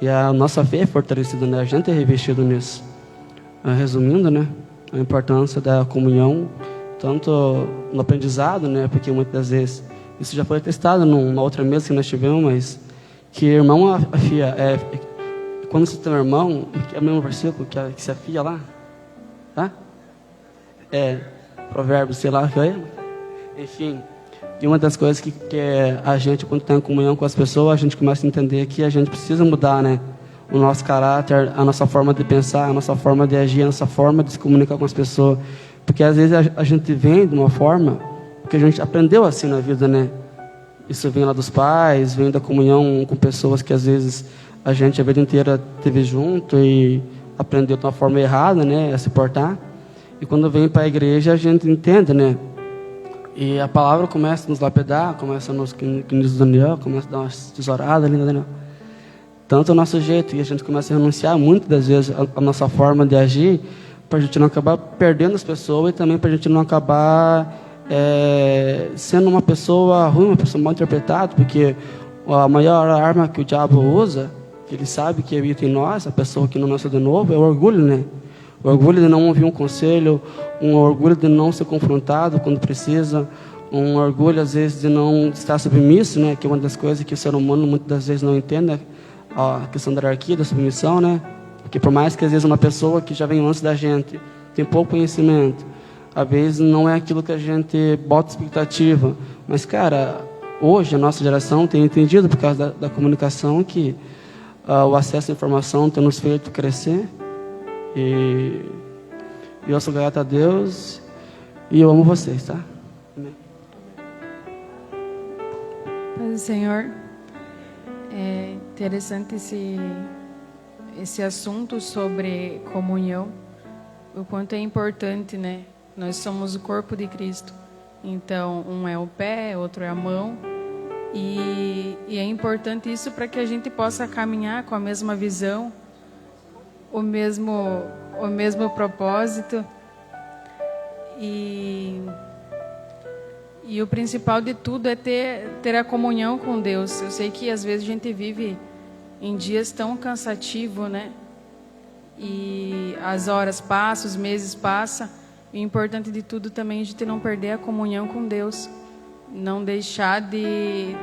E a nossa fé é fortalecida, né? A gente é revestido nisso. Resumindo, né? A importância da comunhão, tanto no aprendizado, né? Porque muitas das vezes, isso já foi testado numa outra mesa que nós tivemos, mas que irmão afia. Quando você tem um irmão, que é o mesmo versículo que se afia lá, tá? Provérbios, sei lá, que é. Enfim, e uma das coisas que a gente, quando está em comunhão com as pessoas, a gente começa a entender que a gente precisa mudar, né? O nosso caráter, a nossa forma de pensar, a nossa forma de agir, a nossa forma de se comunicar com as pessoas. Porque às vezes a gente vem de uma forma que a gente aprendeu assim na vida, né? Isso vem lá dos pais, vem da comunhão com pessoas que às vezes a gente a vida inteira teve junto e aprendeu de uma forma errada, né? A se portar. E quando vem para a igreja, a gente entende, né? E a palavra começa a nos lapidar, começa a nos, que diz o Daniel, começa a dar umas tesouradas ali, né, Daniel? Tanto o nosso jeito, e a gente começa a renunciar muitas das vezes a nossa forma de agir, para a gente não acabar perdendo as pessoas e também para a gente não acabar sendo uma pessoa ruim, uma pessoa mal interpretada, porque a maior arma que o diabo usa, que ele sabe que habita em nós, a pessoa que não nasceu de novo, é o orgulho, né? O orgulho de não ouvir um conselho, um orgulho de não ser confrontado quando precisa, um orgulho, às vezes, de não estar submisso, né? Que é uma das coisas que o ser humano, muitas das vezes, não entende, a questão da hierarquia, da submissão, né? Porque por mais que, às vezes, uma pessoa que já vem antes da gente tem pouco conhecimento. Às vezes não é aquilo que a gente bota expectativa. Mas, cara, hoje a nossa geração tem entendido, por causa da comunicação, que o acesso à informação tem nos feito crescer. E eu sou grato a Deus e eu amo vocês, tá? Amém. Paz do Senhor, é interessante esse assunto sobre comunhão, o quanto é importante, né? Nós somos o corpo de Cristo, então um é o pé, outro é a mão, e é importante isso para que a gente possa caminhar com a mesma visão, o mesmo propósito, e o principal de tudo é ter a comunhão com Deus. Eu sei que às vezes a gente vive em dias tão cansativos, né? E as horas passam, os meses passam. O importante de tudo também é a gente não perder a comunhão com Deus. Não deixar de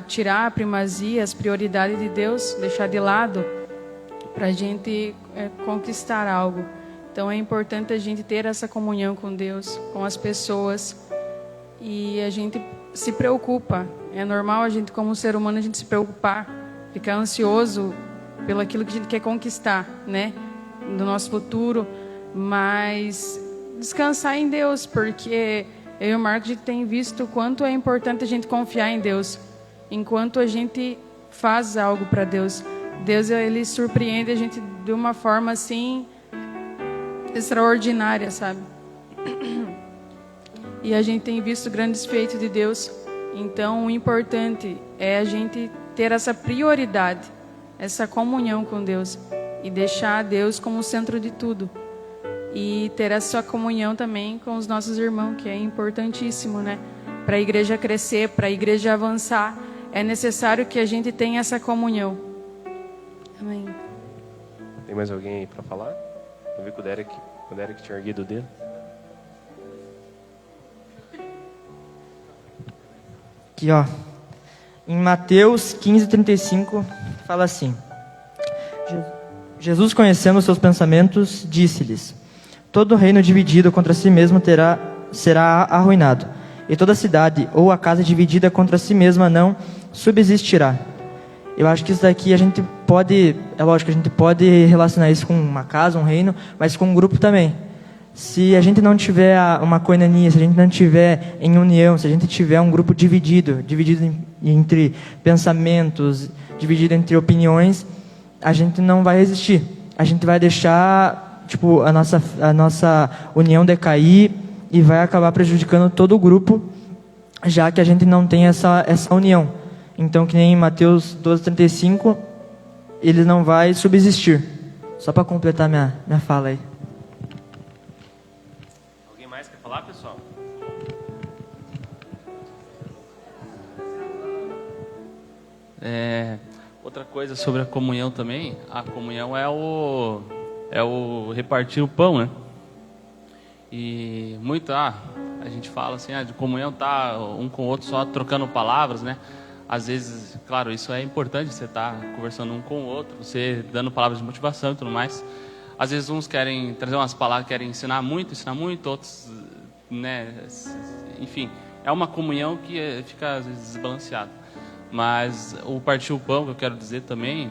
tirar a primazia, as prioridades de Deus, deixar de lado para a gente conquistar algo. Então é importante a gente ter essa comunhão com Deus, com as pessoas, e a gente se preocupa. É normal a gente, como ser humano, a gente se preocupar, ficar ansioso pelo aquilo que a gente quer conquistar, né, do nosso futuro, mas descansar em Deus, porque eu e o Marco, a gente tem visto o quanto é importante a gente confiar em Deus, enquanto a gente faz algo para Deus. Deus, ele surpreende a gente de uma forma assim extraordinária, sabe? E a gente tem visto grandes feitos de Deus. Então, o importante é a gente ter essa prioridade, essa comunhão com Deus, e deixar Deus como o centro de tudo. E ter essa comunhão também com os nossos irmãos, que é importantíssimo, né? Para a igreja crescer, para a igreja avançar, é necessário que a gente tenha essa comunhão. Amém. Tem mais alguém aí para falar? Eu vi que o Derek tinha erguido o dedo. Aqui, ó. Em Mateus 15:35, fala assim: Jesus, conhecendo os seus pensamentos, disse-lhes: todo reino dividido contra si mesmo será arruinado, e toda cidade ou a casa dividida contra si mesma não subsistirá. Eu acho que isso daqui a gente pode, é lógico, a gente pode relacionar isso com uma casa, um reino, mas com um grupo também. Se a gente não tiver uma koinonia, se a gente não tiver em união, se a gente tiver um grupo dividido entre pensamentos, dividido entre opiniões, a gente não vai resistir. A gente vai deixar, tipo, a nossa união decair e vai acabar prejudicando todo o grupo, já que a gente não tem essa união. Então, que nem em Mateus 12:35, ele não vai subsistir. Só para completar minha fala aí. Alguém mais quer falar, pessoal? Outra coisa sobre a comunhão também, a comunhão é o repartir o pão, né? E muito, a gente fala assim, de comunhão, tá um com o outro só trocando palavras, né? Às vezes, claro, isso é importante, você tá conversando um com o outro, você dando palavras de motivação e tudo mais. Às vezes uns querem trazer umas palavras, querem ensinar muito, outros, né? Enfim, é uma comunhão que fica às vezes desbalanceada. Mas o partir o pão, que eu quero dizer também,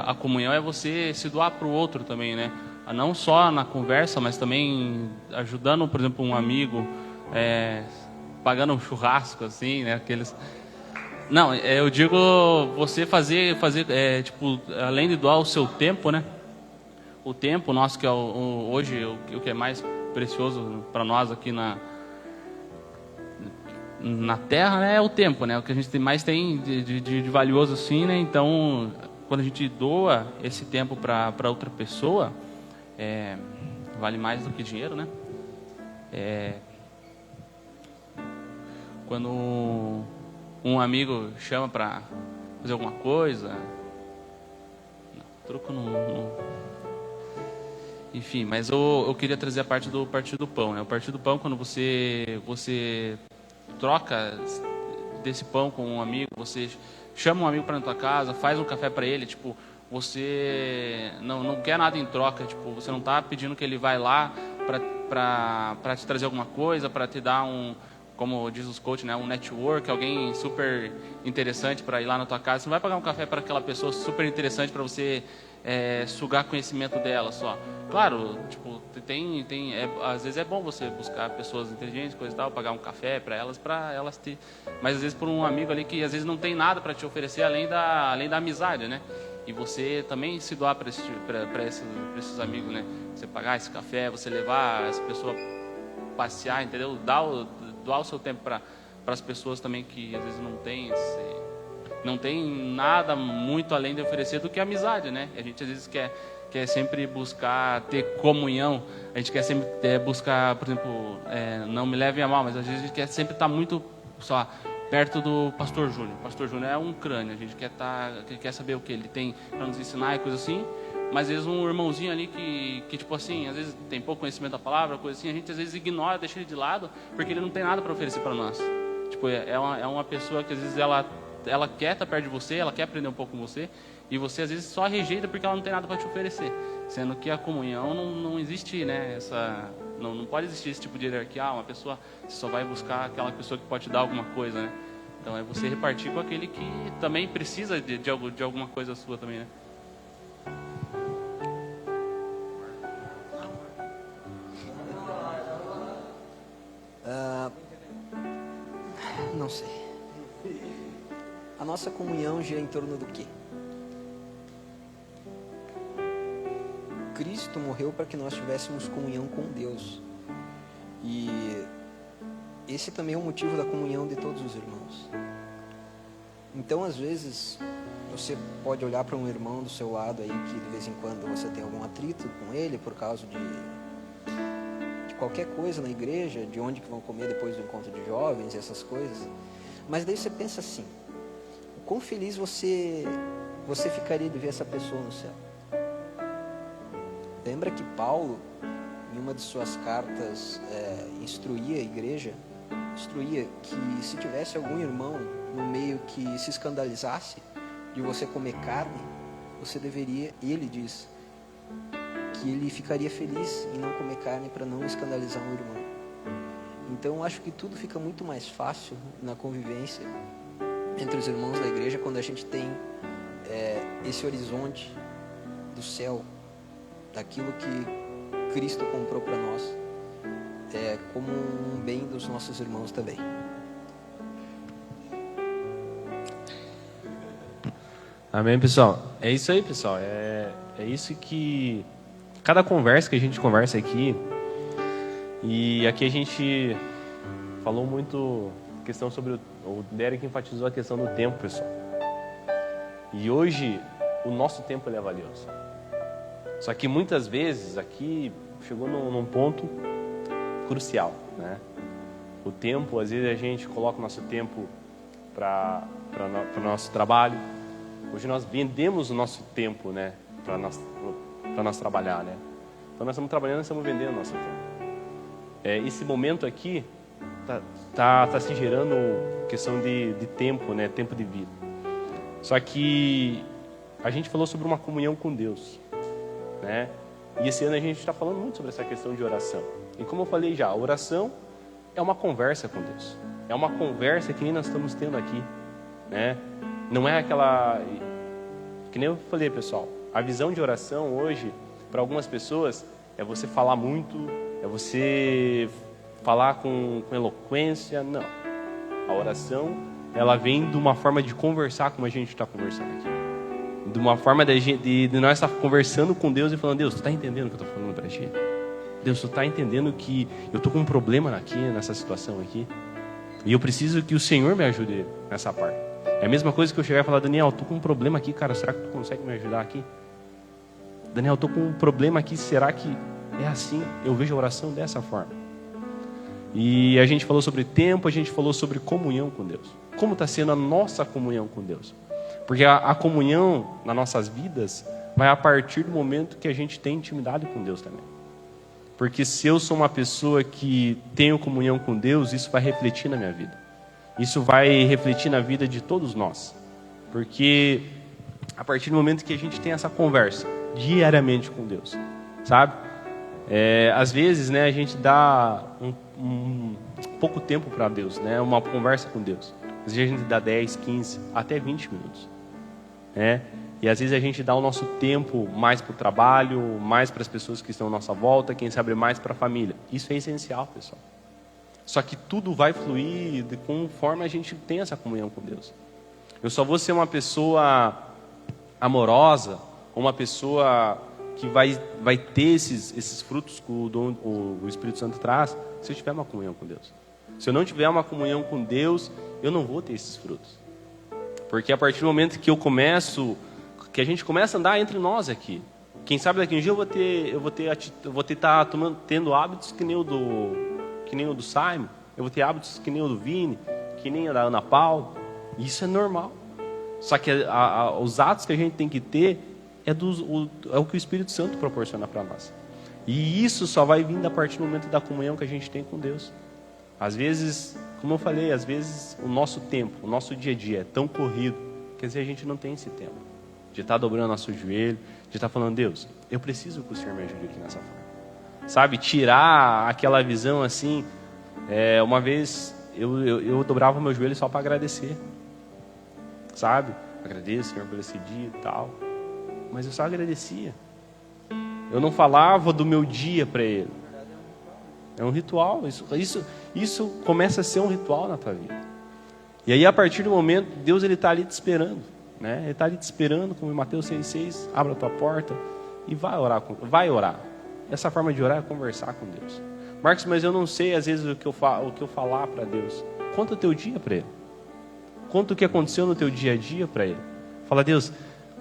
a comunhão é você se doar para o outro também, né? Não só na conversa, mas também ajudando, por exemplo, um amigo, pagando um churrasco, assim, né? Não, eu digo você fazer tipo, além de doar o seu tempo, né? O tempo nosso, que é hoje o que é mais precioso para nós aqui na Terra, né, é o tempo, né? O que a gente mais tem de valioso, assim, né? Então, quando a gente doa esse tempo para outra pessoa, vale mais do que dinheiro, né? Quando um amigo chama para fazer alguma coisa, troco não. Enfim, mas eu queria trazer a parte do partir do pão, né? O partir do pão, quando você troca desse pão com um amigo, você chama um amigo para na tua casa, faz um café para ele, tipo, você não quer nada em troca, tipo, você não está pedindo que ele vai lá para te trazer alguma coisa, para te dar como diz os coaches, né, um network, alguém super interessante para ir lá na tua casa. Você não vai pagar um café para aquela pessoa super interessante para você sugar conhecimento dela só. Claro, tipo, às vezes é bom você buscar pessoas inteligentes, coisa e tal, pagar um café para elas ter, mas às vezes por um amigo ali que às vezes não tem nada para te oferecer além da amizade, né? E você também se doar para esses amigos, né? Você pagar esse café, você levar essa pessoa passear, entendeu? Doar o seu tempo para as pessoas também que às vezes não tem nada muito além de oferecer do que a amizade, né? A gente às vezes quer sempre buscar ter comunhão, a gente quer sempre buscar, por exemplo, não me levem a mal, mas às vezes a gente quer sempre estar muito só perto do Pastor Júnior. O Pastor Júnior é um crânio, a gente quer saber o que ele tem para nos ensinar e coisa assim. Mas às vezes um irmãozinho ali que tipo assim, às vezes tem pouco conhecimento da palavra, coisa assim, a gente às vezes ignora, deixa ele de lado, porque ele não tem nada para oferecer para nós. Tipo, é uma pessoa que às vezes ela quer estar perto de você, ela quer aprender um pouco com você, e você às vezes só rejeita porque ela não tem nada para te oferecer. Sendo que a comunhão não existe, né? Não pode existir esse tipo de hierarquia, uma pessoa, você só vai buscar aquela pessoa que pode te dar alguma coisa, né? Então é você repartir com aquele que também precisa de alguma coisa sua também, né? Não sei. A nossa comunhão gira em torno do quê? Cristo morreu para que nós tivéssemos comunhão com Deus. E esse também é o motivo da comunhão de todos os irmãos. Então, às vezes, você pode olhar para um irmão do seu lado aí que de vez em quando você tem algum atrito com ele por causa de qualquer coisa na igreja, de onde que vão comer depois do encontro de jovens e essas coisas. Mas daí você pensa assim, o quão feliz você ficaria de ver essa pessoa no céu. Lembra que Paulo, em uma de suas cartas, instruía a igreja, que se tivesse algum irmão no meio que se escandalizasse de você comer carne, você deveria, ele diz, que ele ficaria feliz em não comer carne para não escandalizar um irmão. Então eu acho que tudo fica muito mais fácil na convivência entre os irmãos da igreja quando a gente tem esse horizonte do céu, daquilo que Cristo comprou para nós, como um bem dos nossos irmãos também. Amém, pessoal? É isso aí, pessoal. É isso que cada conversa que a gente conversa aqui, e aqui a gente falou muito questão sobre o Derek enfatizou a questão do tempo, pessoal. E hoje o nosso tempo é valioso. Só que muitas vezes aqui chegou num ponto crucial, né? O tempo, às vezes a gente coloca o nosso tempo para o nosso trabalho. Hoje nós vendemos o nosso tempo, né? Para nós trabalhar, né? Então nós estamos trabalhando e estamos vendendo o nosso tempo. Esse momento aqui tá se gerando questão de tempo, né? Tempo de vida. Só que a gente falou sobre uma comunhão com Deus, né? E esse ano a gente está falando muito sobre essa questão de oração. E como eu falei já, a oração é uma conversa com Deus. É uma conversa que nem nós estamos tendo aqui, né? Não é aquela... Que nem eu falei, pessoal. A visão de oração hoje, para algumas pessoas, é você falar muito, é você falar com eloquência. Não. A oração, ela vem de uma forma de conversar como a gente está conversando aqui. De uma forma de nós estar conversando com Deus e falando, Deus, tu está entendendo o que eu estou falando para ti? Deus, tu está entendendo que eu estou com um problema aqui, nessa situação aqui? E eu preciso que o Senhor me ajude nessa parte. É a mesma coisa que eu chegar e falar, Daniel, estou com um problema aqui, cara, será que tu consegue me ajudar aqui? Daniel, estou com um problema aqui, será que é assim? Eu vejo a oração dessa forma. E a gente falou sobre tempo, a gente falou sobre comunhão com Deus. Como está sendo a nossa comunhão com Deus? Porque a comunhão nas nossas vidas vai a partir do momento que a gente tem intimidade com Deus também. Porque se eu sou uma pessoa que tenho comunhão com Deus, isso vai refletir na minha vida. Isso vai refletir na vida de todos nós. Porque a partir do momento que a gente tem essa conversa diariamente com Deus, sabe? Às vezes, né, a gente dá um pouco tempo para Deus, né, uma conversa com Deus. Às vezes a gente dá 10, 15, até 20 minutos, né? E às vezes a gente dá o nosso tempo mais para o trabalho, mais para as pessoas que estão à nossa volta, quem sabe mais para a família. Isso é essencial, pessoal. Só que tudo vai fluir conforme a gente tem essa comunhão com Deus. Eu só vou ser uma pessoa amorosa, uma pessoa que vai ter esses frutos que o Espírito Santo traz, se eu tiver uma comunhão com Deus. Se eu não tiver uma comunhão com Deus, eu não vou ter esses frutos. Porque a partir do momento que que a gente começa a andar entre nós aqui, quem sabe daqui um dia eu vou estar tendo hábitos que nem o do Simon, eu vou ter hábitos que nem o do Vini, que nem a da Ana Paula. Isso é normal. Só que os atos que a gente tem que ter é o que o Espírito Santo proporciona para nós. E isso só vai vir a partir do momento da comunhão que a gente tem com Deus. Às vezes, como eu falei, às vezes o nosso tempo, o nosso dia a dia é tão corrido, que às vezes a gente não tem esse tempo de estar dobrando nosso joelho, de estar falando: Deus, eu preciso que o Senhor me ajude aqui nessa forma. Sabe, tirar aquela visão assim. Uma vez eu dobrava meu joelho só para agradecer. Sabe? Agradeço, Senhor, por esse dia e tal. Mas eu só agradecia. Eu não falava do meu dia para Ele. É um ritual. Isso começa a ser um ritual na tua vida. E aí, a partir do momento, Deus está ali te esperando. Né? Ele está ali te esperando, como em Mateus 6,6. Abra a tua porta e vai orar. Essa forma de orar é conversar com Deus. Marcos, mas eu não sei às vezes o que eu falar para Deus. Conta o teu dia para Ele. Conta o que aconteceu no teu dia a dia para Ele. Fala: Deus,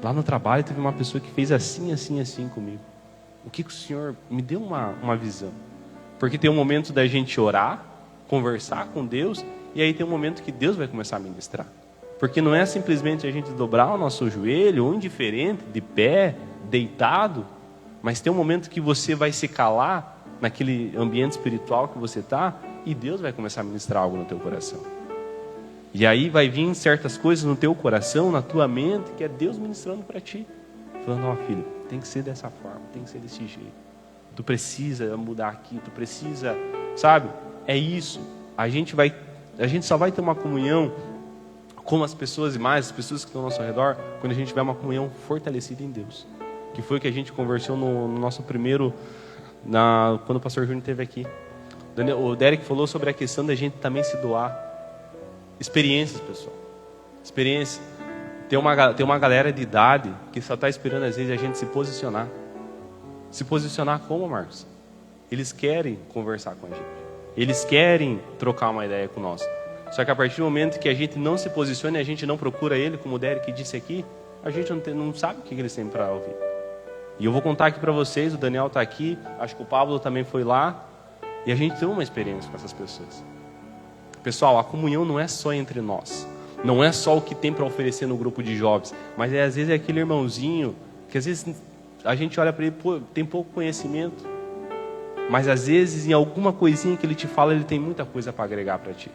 lá no trabalho teve uma pessoa que fez assim, assim, assim comigo. O que o Senhor me deu uma visão? Porque tem um momento da gente orar, conversar com Deus, e aí tem um momento que Deus vai começar a ministrar. Porque não é simplesmente a gente dobrar o nosso joelho, ou indiferente, de pé, deitado, mas tem um momento que você vai se calar naquele ambiente espiritual que você está, e Deus vai começar a ministrar algo no teu coração. E aí vai vir certas coisas no teu coração, na tua mente, que é Deus ministrando para ti. Falando: ó, filho, tem que ser dessa forma, tem que ser desse jeito. Tu precisa mudar aqui, tu precisa, sabe? É isso. A gente só vai ter uma comunhão com as pessoas as pessoas que estão ao nosso redor, quando a gente tiver uma comunhão fortalecida em Deus. Que foi o que a gente conversou no nosso primeiro, quando o pastor Júnior esteve aqui. O Derek falou sobre a questão da gente também se doar. Experiências, pessoal. Experiência. Tem uma galera de idade que só está esperando às vezes a gente se posicionar. Se posicionar como, Marcos? Eles querem conversar com a gente. Eles querem trocar uma ideia com nós. Só que a partir do momento que a gente não se posiciona e a gente não procura Ele, como o Derek disse aqui, a gente não sabe o que eles têm para ouvir. E eu vou contar aqui para vocês, o Daniel está aqui, acho que o Pablo também foi lá, e a gente tem uma experiência com essas pessoas. Pessoal, a comunhão não é só entre nós. Não é só o que tem para oferecer no grupo de jovens, mas às vezes é aquele irmãozinho que às vezes a gente olha para ele, pô, tem pouco conhecimento, mas às vezes em alguma coisinha que ele te fala, ele tem muita coisa para agregar para ti.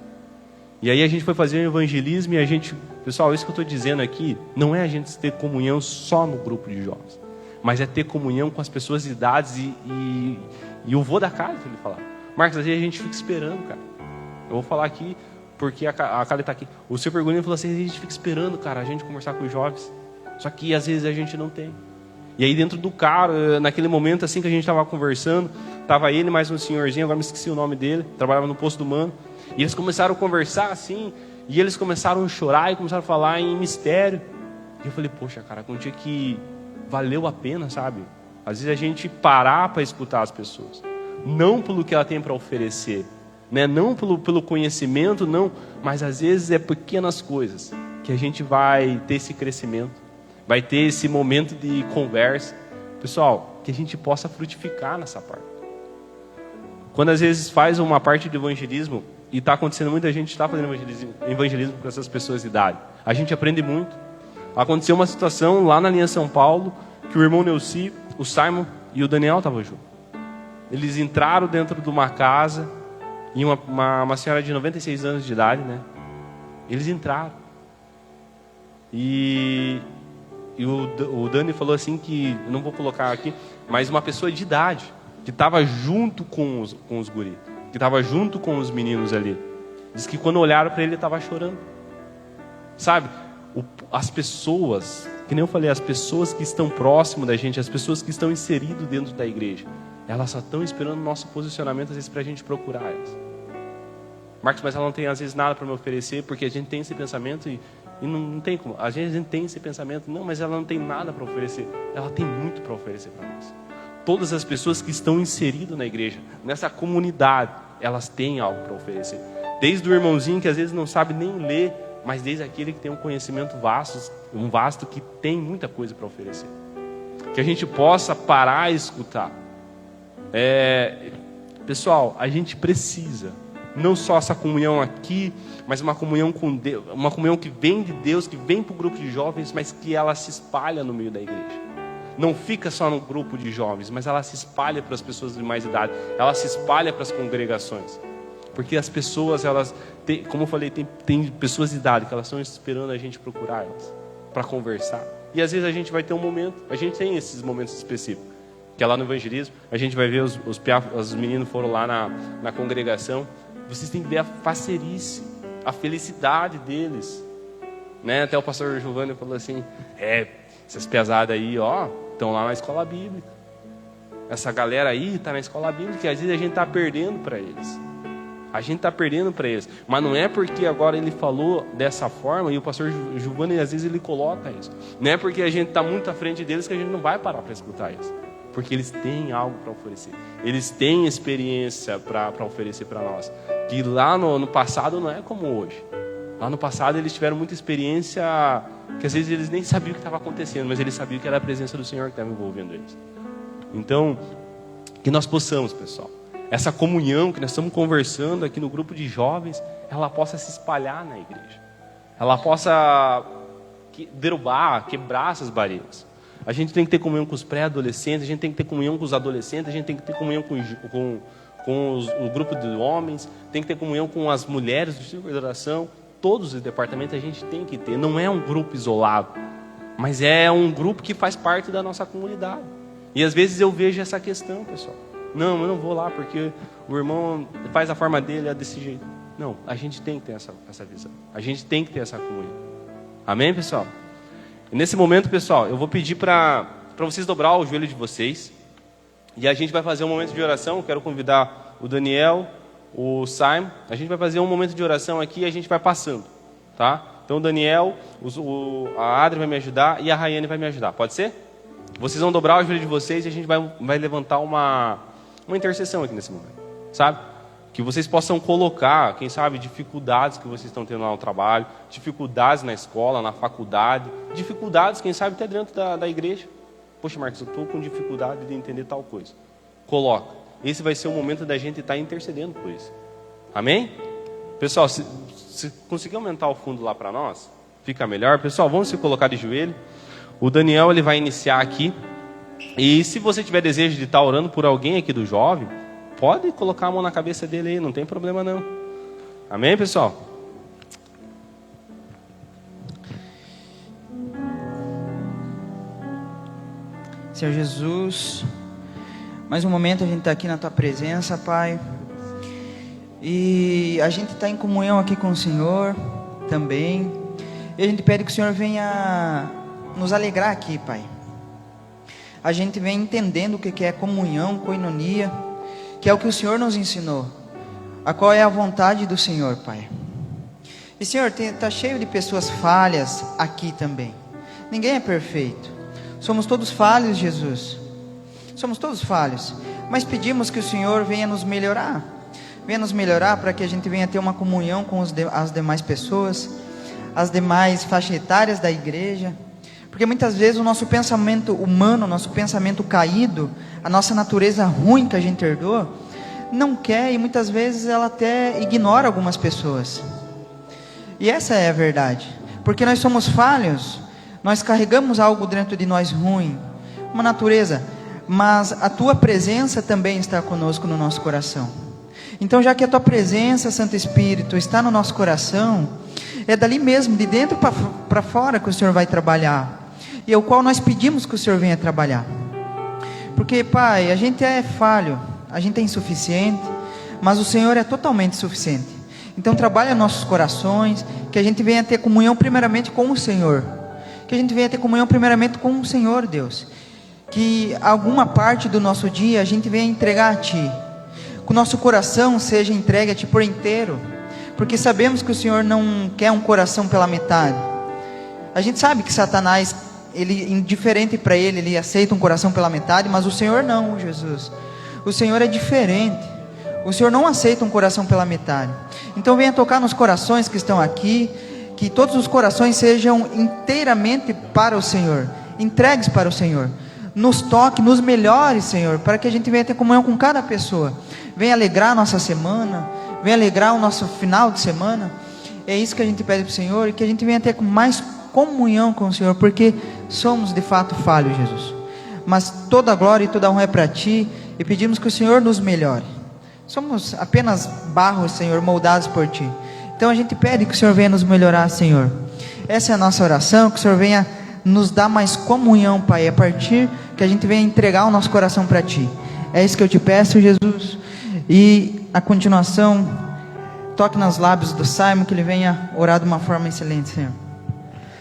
E aí a gente foi fazer um evangelismo e a gente, pessoal, isso que eu estou dizendo aqui, não é a gente ter comunhão só no grupo de jovens, mas é ter comunhão com as pessoas de idades e eu vou da casa, ele falar. Marcos, às vezes a gente fica esperando, cara. Eu vou falar aqui porque a Kali está aqui. O seu Pergolino falou assim: a gente fica esperando, cara, a gente conversar com os jovens. Só que às vezes a gente não tem. E aí dentro do carro, naquele momento assim que a gente estava conversando, estava ele mais um senhorzinho, agora me esqueci o nome dele, trabalhava no posto do Mano. E eles começaram a conversar assim, e eles começaram a chorar e começaram a falar em mistério. E eu falei: poxa, cara, um dia que valeu a pena, sabe? Às vezes a gente parar para escutar as pessoas. Não pelo que ela tem para oferecer, né? Não pelo conhecimento, não. Mas às vezes é pequenas coisas que a gente vai ter esse crescimento. Vai ter esse momento de conversa. Pessoal, que a gente possa frutificar nessa parte. Quando às vezes faz uma parte de evangelismo, e está acontecendo, muita gente está fazendo evangelismo com essas pessoas de idade. A gente aprende muito. Aconteceu uma situação lá na linha São Paulo, que o irmão Neuci, o Simon e o Daniel estavam juntos. Eles entraram dentro de uma casa, e uma senhora de 96 anos de idade, né? Eles entraram. E o Dani falou assim que, eu não vou colocar aqui, mas uma pessoa de idade, que estava junto com os guris, que estava junto com os meninos ali. Diz que quando olharam para ele estava chorando. Sabe, as pessoas, que nem eu falei, as pessoas que estão próximo da gente, as pessoas que estão inseridas dentro da igreja, elas só estão esperando o nosso posicionamento, às vezes, para a gente procurar elas. Marcos, mas ela não tem, às vezes, nada para me oferecer, porque a gente tem esse pensamento e não tem como. Às vezes a gente tem esse pensamento, não, mas ela não tem nada para oferecer. Ela tem muito para oferecer para nós. Todas as pessoas que estão inseridas na igreja, nessa comunidade, elas têm algo para oferecer. Desde o irmãozinho que às vezes não sabe nem ler, mas desde aquele que tem um conhecimento vasto que tem muita coisa para oferecer. Que a gente possa parar e escutar. Pessoal, a gente precisa, não só essa comunhão aqui, mas uma comunhão com Deus, uma comunhão que vem de Deus, que vem para o grupo de jovens, mas que ela se espalha no meio da igreja. Não fica só no grupo de jovens, mas ela se espalha para as pessoas de mais idade, ela se espalha para as congregações. Porque as pessoas, elas têm, como eu falei, tem pessoas de idade que elas estão esperando a gente procurar elas, para conversar. E às vezes a gente vai ter um momento, a gente tem esses momentos específicos, que é lá no evangelismo, a gente vai ver os meninos foram lá na congregação, vocês têm que ver a facerice, a felicidade deles. Né? Até o pastor Giovanni falou assim, essas pesadas aí, estão lá na escola bíblica. Essa galera aí está na escola bíblica e às vezes a gente está perdendo para eles. A gente está perdendo para eles. Mas não é porque agora ele falou dessa forma, e o pastor Giovanni às vezes ele coloca isso. Não é porque a gente está muito à frente deles que a gente não vai parar para escutar isso. Porque eles têm algo para oferecer. Eles têm experiência para oferecer para nós. Que lá no passado não é como hoje. Lá no passado eles tiveram muita experiência que às vezes eles nem sabiam o que estava acontecendo, mas eles sabiam que era a presença do Senhor que estava envolvendo eles. Então, que nós possamos, pessoal, essa comunhão que nós estamos conversando aqui no grupo de jovens, ela possa se espalhar na igreja. Ela possa derrubar, quebrar essas barreiras. A gente tem que ter comunhão com os pré-adolescentes, a gente tem que ter comunhão com os adolescentes, a gente tem que ter comunhão com o grupo de homens, tem que ter comunhão com as mulheres do círculo de oração. Todos os departamentos a gente tem que ter. Não é um grupo isolado, mas é um grupo que faz parte da nossa comunidade. E às vezes eu vejo essa questão, pessoal. Não, eu não vou lá porque o irmão faz a forma dele, é desse jeito. Não, a gente tem que ter essa visão. A gente tem que ter essa comunhão. Amém, pessoal? E nesse momento, pessoal, eu vou pedir para vocês dobrar o joelho de vocês. E a gente vai fazer um momento de oração. Eu quero convidar o Daniel, o Simon. A gente vai fazer um momento de oração aqui e a gente vai passando, tá? Então o Daniel, a Adri vai me ajudar e a Rayane vai me ajudar. Pode ser? Vocês vão dobrar o joelho de vocês e a gente vai levantar uma intercessão aqui nesse momento, sabe? Que vocês possam colocar, quem sabe, dificuldades que vocês estão tendo lá no trabalho, dificuldades na escola, na faculdade, dificuldades, quem sabe, até dentro da igreja. Poxa, Marcos, eu estou com dificuldade de entender tal coisa. Coloca. Esse vai ser o momento da gente estar intercedendo por isso. Amém? Pessoal, se conseguir aumentar o fundo lá para nós, fica melhor. Pessoal, vamos se colocar de joelho. O Daniel, ele vai iniciar aqui. E se você tiver desejo de estar orando por alguém aqui do jovem, pode colocar a mão na cabeça dele aí, não tem problema não. Amém, pessoal? Senhor Jesus, mais um momento a gente está aqui na Tua presença, Pai. E a gente está em comunhão aqui com o Senhor também. E a gente pede que o Senhor venha nos alegrar aqui, Pai. A gente vem entendendo o que é comunhão, koinonia, que é o que o Senhor nos ensinou. A qual é a vontade do Senhor, Pai. E Senhor, está cheio de pessoas falhas aqui também. Ninguém é perfeito. Somos todos falhos, Jesus. Somos todos falhos. Mas pedimos que o Senhor venha nos melhorar. Venha nos melhorar para que a gente venha ter uma comunhão com as demais pessoas, as demais faixas etárias da igreja. Porque muitas vezes o nosso pensamento humano, o nosso pensamento caído, a nossa natureza ruim que a gente herdou, não quer, e muitas vezes ela até ignora algumas pessoas. E essa é a verdade. Porque nós somos falhos, nós carregamos algo dentro de nós ruim, uma natureza, mas a Tua presença também está conosco no nosso coração. Então, já que a Tua presença, Santo Espírito, está no nosso coração, é dali mesmo, de dentro para fora, que o Senhor vai trabalhar. e ao qual nós pedimos que o Senhor venha trabalhar. Porque, Pai, a gente é falho, a gente é insuficiente, mas o Senhor é totalmente suficiente. Então trabalha nossos corações, que a gente venha ter comunhão primeiramente com o Senhor, que a gente venha ter comunhão primeiramente com o Senhor, Deus, que alguma parte do nosso dia a gente venha entregar a Ti, que o nosso coração seja entregue a Ti por inteiro, porque sabemos que o Senhor não quer um coração pela metade. A gente sabe que Satanás, ele, indiferente para ele aceita um coração pela metade, mas o Senhor não, Jesus. O Senhor é diferente. O Senhor não aceita um coração pela metade. Então venha tocar nos corações que estão aqui, que todos os corações sejam inteiramente para o Senhor, entregues para o Senhor. Nos toque, nos melhore, Senhor, para que a gente venha ter comunhão com cada pessoa. Venha alegrar a nossa semana, venha alegrar o nosso final de semana. É isso que a gente pede para o Senhor, e que a gente venha ter mais comunhão com o Senhor, porque somos de fato falhos, Jesus. Mas toda a glória e toda a honra é para Ti, e pedimos que o Senhor nos melhore. Somos apenas barro, Senhor, moldados por Ti. Então a gente pede que o Senhor venha nos melhorar, Senhor. Essa é a nossa oração, que o Senhor venha nos dar mais comunhão, Pai, a partir que a gente venha entregar o nosso coração para Ti. É isso que eu te peço, Jesus. E a continuação, toque nos lábios do Simon, que ele venha orar de uma forma excelente, Senhor.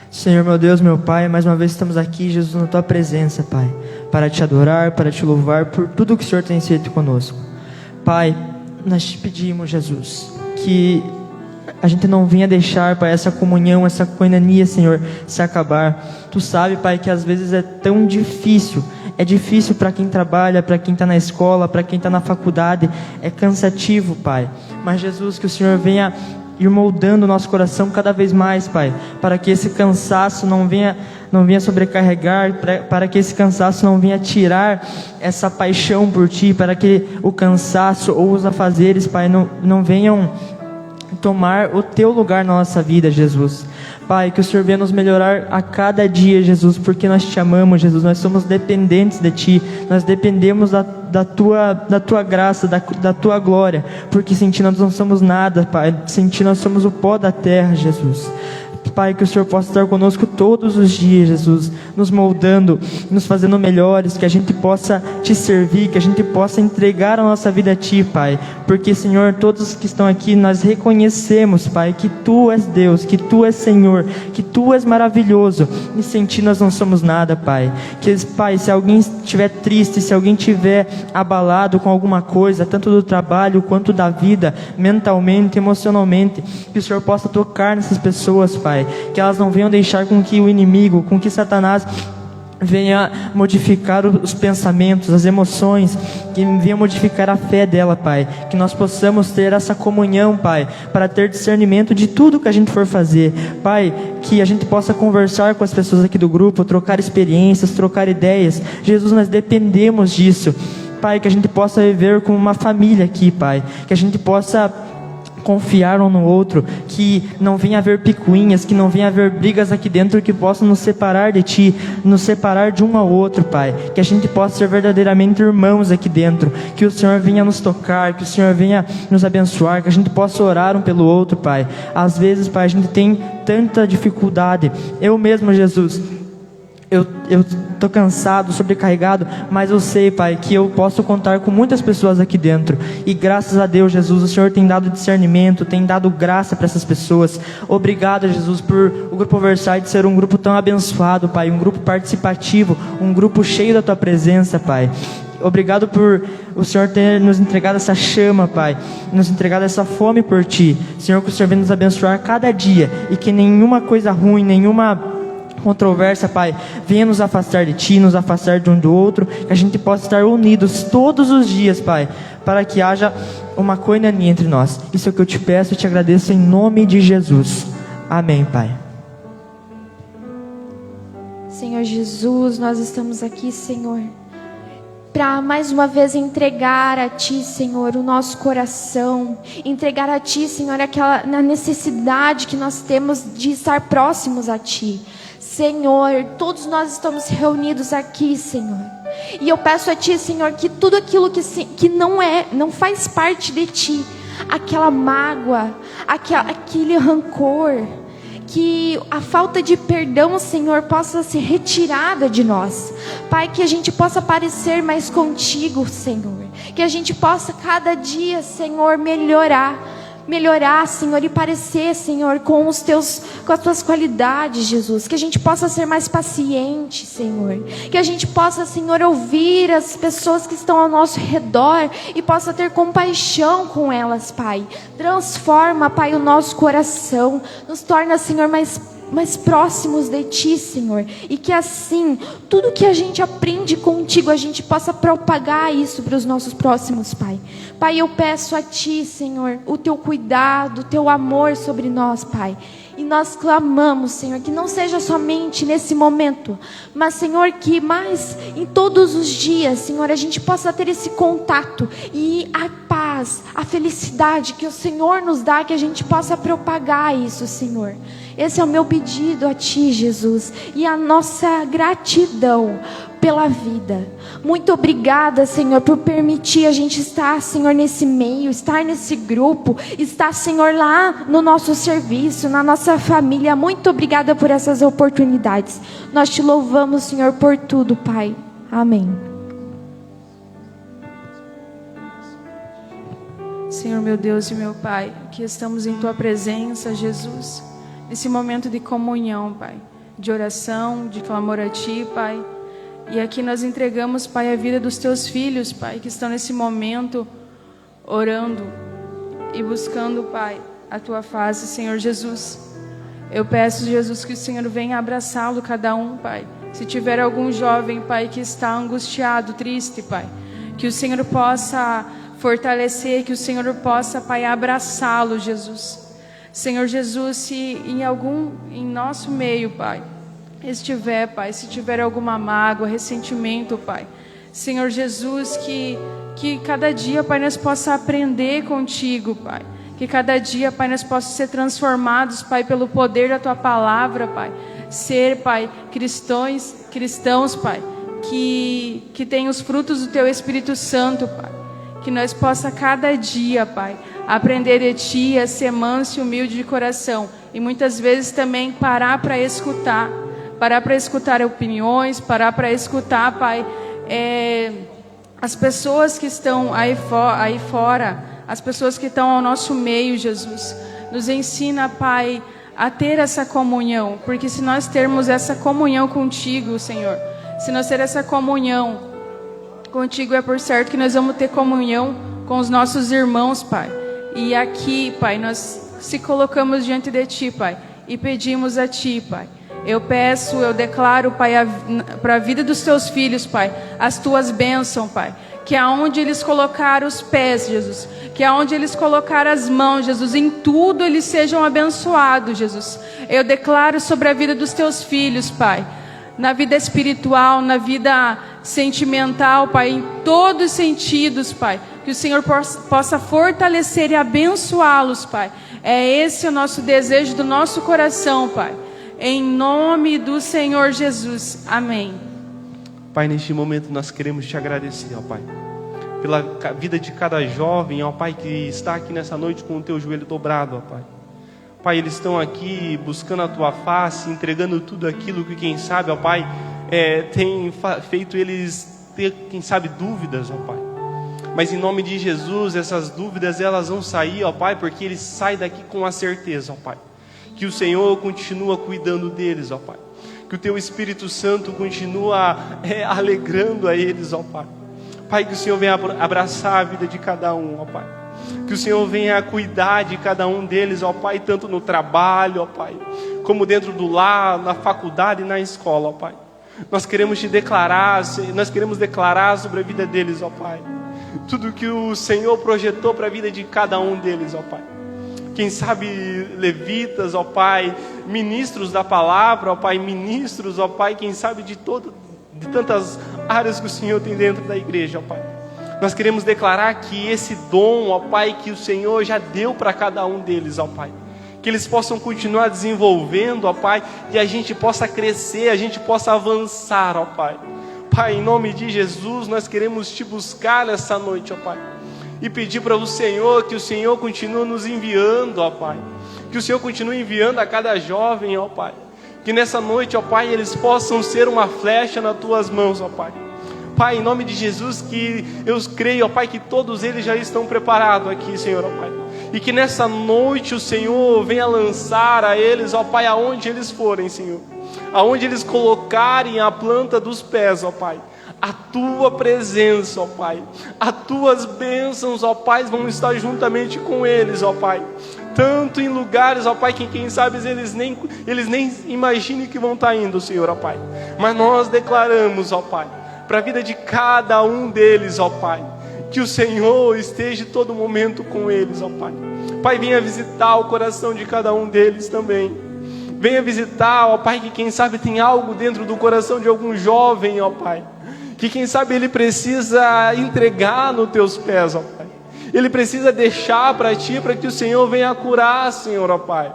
Senhor, meu Deus, meu Pai, mais uma vez estamos aqui, Jesus, na Tua presença, Pai, para Te adorar, para Te louvar por tudo que o Senhor tem feito conosco. Pai, nós Te pedimos, Jesus, que a gente não venha deixar, Pai, essa comunhão, essa koinonia, Senhor, se acabar. Tu sabe, Pai, que às vezes é tão difícil. É difícil para quem trabalha, para quem está na escola, para quem está na faculdade. É cansativo, Pai. Mas, Jesus, que o Senhor venha ir moldando o nosso coração cada vez mais, Pai, para que esse cansaço não venha sobrecarregar, para que esse cansaço não venha tirar essa paixão por Ti, para que o cansaço ou os afazeres, Pai, não venham tomar o Teu lugar na nossa vida, Jesus. Pai, que o Senhor venha nos melhorar a cada dia, Jesus, porque nós Te amamos, Jesus. Nós somos dependentes de Ti, nós dependemos da Tua graça, da Tua glória, porque sem Ti nós não somos nada, Pai. Sem Ti nós somos o pó da terra, Jesus. Pai, que o Senhor possa estar conosco todos os dias, Jesus, nos moldando, nos fazendo melhores, que a gente possa Te servir, que a gente possa entregar a nossa vida a Ti, Pai, porque, Senhor, todos que estão aqui, nós reconhecemos, Pai, que Tu és Deus, que Tu és Senhor, que Tu és maravilhoso, e sem Ti nós não somos nada, Pai. Que, Pai, se alguém estiver triste, se alguém estiver abalado com alguma coisa, tanto do trabalho quanto da vida, mentalmente, emocionalmente, que o Senhor possa tocar nessas pessoas, Pai, que elas não venham deixar com que o inimigo, com que Satanás venha modificar os pensamentos, as emoções, que venha modificar a fé dela, Pai, que nós possamos ter essa comunhão, Pai, para ter discernimento de tudo que a gente for fazer, Pai, que a gente possa conversar com as pessoas aqui do grupo, trocar experiências, trocar ideias. Jesus, nós dependemos disso, Pai, que a gente possa viver como uma família aqui, Pai, que a gente possa confiar um no outro, que não venha haver picuinhas, que não venha haver brigas aqui dentro que possam nos separar de Ti, nos separar de um ao outro, Pai, que a gente possa ser verdadeiramente irmãos aqui dentro, que o Senhor venha nos tocar, que o Senhor venha nos abençoar, que a gente possa orar um pelo outro, Pai. Às vezes, Pai, a gente tem tanta dificuldade, eu mesmo, Jesus, eu estou cansado, sobrecarregado, mas eu sei, Pai, que eu posso contar com muitas pessoas aqui dentro, e graças a Deus, Jesus, o Senhor tem dado discernimento, tem dado graça para essas pessoas. Obrigado, Jesus, por o Grupo Oversight ser um grupo tão abençoado, Pai, um grupo participativo, um grupo cheio da Tua presença, Pai. Obrigado por o Senhor ter nos entregado essa chama, Pai, nos entregado essa fome por Ti, Senhor, que o Senhor venha nos abençoar cada dia, e que nenhuma coisa ruim, nenhuma controvérsia, Pai, venha nos afastar de Ti, nos afastar de um do outro, que a gente possa estar unidos todos os dias, Pai, para que haja uma koinonia entre nós. Isso é o que eu Te peço e Te agradeço em nome de Jesus. Amém, Pai. Senhor Jesus, nós estamos aqui, Senhor, para mais uma vez entregar a Ti, Senhor, o nosso coração, entregar a Ti, Senhor, na necessidade que nós temos de estar próximos a Ti. Senhor, todos nós estamos reunidos aqui, Senhor, e eu peço a Ti, Senhor, que tudo aquilo que não faz parte de Ti, aquela mágoa, aquele rancor, que a falta de perdão, Senhor, possa ser retirada de nós. Pai, que a gente possa parecer mais contigo, Senhor. Que a gente possa cada dia, Senhor, melhorar, Senhor, e parecer, Senhor, com as tuas qualidades, Jesus. Que a gente possa ser mais paciente, Senhor. Que a gente possa, Senhor, ouvir as pessoas que estão ao nosso redor e possa ter compaixão com elas, Pai. Transforma, Pai, o nosso coração. Nos torna, Senhor, mais próximos de Ti, Senhor. E que assim, tudo que a gente aprende contigo, a gente possa propagar isso para os nossos próximos, Pai. Pai, eu peço a Ti, Senhor, o Teu cuidado, o Teu amor sobre nós, Pai. E nós clamamos, Senhor, que não seja somente nesse momento, mas, Senhor, que mais em todos os dias, Senhor, a gente possa ter esse contato e a paz, a felicidade que o Senhor nos dá, que a gente possa propagar isso, Senhor. Esse é o meu pedido a Ti, Jesus, e a nossa gratidão pela vida. Muito obrigada, Senhor, por permitir a gente estar, Senhor, nesse meio, estar nesse grupo, estar, Senhor, lá no nosso serviço, na nossa família. Muito obrigada por essas oportunidades. Nós Te louvamos, Senhor, por tudo, Pai. Amém. Senhor, meu Deus e meu Pai, que estamos em Tua presença, Jesus, nesse momento de comunhão, Pai, de oração, de clamor a Ti, Pai. E aqui nós entregamos, Pai, a vida dos Teus filhos, Pai, que estão nesse momento orando e buscando, Pai, a Tua face, Senhor Jesus. Eu peço, Jesus, que o Senhor venha abraçá-lo cada um, Pai. Se tiver algum jovem, Pai, que está angustiado, triste, Pai, que o Senhor possa fortalecer, que o Senhor possa, Pai, abraçá-lo, Jesus. Senhor Jesus, se em nosso meio, Pai, estiver, Pai, se tiver alguma mágoa, ressentimento, Pai, Senhor Jesus, que cada dia, Pai, nós possa aprender contigo, Pai, que cada dia, Pai, nós possamos ser transformados, Pai, pelo poder da Tua palavra, Pai, ser, Pai, cristãos, Pai, que tem os frutos do Teu Espírito Santo, Pai, que nós possa cada dia, Pai, aprender de Ti, a ser manso e humilde de coração. E muitas vezes também parar para escutar opiniões, parar para escutar, Pai, as pessoas que estão aí fora, as pessoas que estão ao nosso meio, Jesus. Nos ensina, Pai, a ter essa comunhão, porque se nós termos essa comunhão contigo, Senhor, se nós ter essa comunhão contigo, é por certo que nós vamos ter comunhão com os nossos irmãos, Pai. E aqui, Pai, nós se colocamos diante de Ti, Pai, e pedimos a Ti, Pai. Eu declaro, Pai, para a vida dos Teus filhos, Pai, as Tuas bênçãos, Pai. Que aonde eles colocaram os pés, Jesus, que aonde eles colocaram as mãos, Jesus, em tudo eles sejam abençoados, Jesus. Eu declaro sobre a vida dos Teus filhos, Pai, na vida espiritual, na vida sentimental, Pai, em todos os sentidos, Pai, que o Senhor possa fortalecer e abençoá-los, Pai. É esse o nosso desejo do nosso coração, Pai. Em nome do Senhor Jesus. Amém. Pai, neste momento nós queremos Te agradecer, ó Pai, pela vida de cada jovem, ó Pai, que está aqui nessa noite com o teu joelho dobrado, ó Pai. Pai, eles estão aqui buscando a Tua face, entregando tudo aquilo que, quem sabe, ó Pai, tem feito eles ter, quem sabe, dúvidas, ó Pai. Mas em nome de Jesus, essas dúvidas, elas vão sair, ó Pai, porque eles saem daqui com a certeza, ó Pai, que o Senhor continua cuidando deles, ó Pai. Que o Teu Espírito Santo continua alegrando a eles, ó Pai. Pai, que o Senhor venha abraçar a vida de cada um, ó Pai. Que o Senhor venha cuidar de cada um deles, ó Pai, tanto no trabalho, ó Pai, como dentro do lar, na faculdade e na escola, ó Pai. Nós queremos declarar sobre a vida deles, ó Pai, tudo que o Senhor projetou para a vida de cada um deles, ó Pai. Quem sabe levitas, ó Pai, ministros da palavra, ó Pai, ministros, ó Pai, quem sabe de tantas áreas que o Senhor tem dentro da igreja, ó Pai. Nós queremos declarar que esse dom, ó Pai, que o Senhor já deu para cada um deles, ó Pai, que eles possam continuar desenvolvendo, ó Pai, e a gente possa crescer, a gente possa avançar, ó Pai. Pai, em nome de Jesus, nós queremos Te buscar nessa noite, ó Pai, e pedir para o Senhor que o Senhor continue nos enviando, ó Pai, Que o Senhor continue enviando a cada jovem, ó Pai. Que nessa noite, ó Pai, eles possam ser uma flecha nas Tuas mãos, ó Pai. Pai, em nome de Jesus, que eu creio, ó Pai, que todos eles já estão preparados aqui, Senhor, ó Pai. E que nessa noite o Senhor venha lançar a eles, ó Pai, aonde eles forem, Senhor. Aonde eles colocarem a planta dos pés, ó Pai. A Tua presença, ó Pai. As Tuas bênçãos, ó Pai, vão estar juntamente com eles, ó Pai. Tanto em lugares, ó Pai, que quem sabe eles nem imaginem que vão estar indo, Senhor, ó Pai. Mas nós declaramos, ó Pai, para a vida de cada um deles, ó Pai, que o Senhor esteja todo momento com eles, ó Pai. Pai, venha visitar o coração de cada um deles também. Venha visitar, ó Pai, que quem sabe tem algo dentro do coração de algum jovem, ó Pai. Que quem sabe ele precisa entregar nos Teus pés, ó Pai. Ele precisa deixar para Ti, para que o Senhor venha curar, Senhor, ó Pai.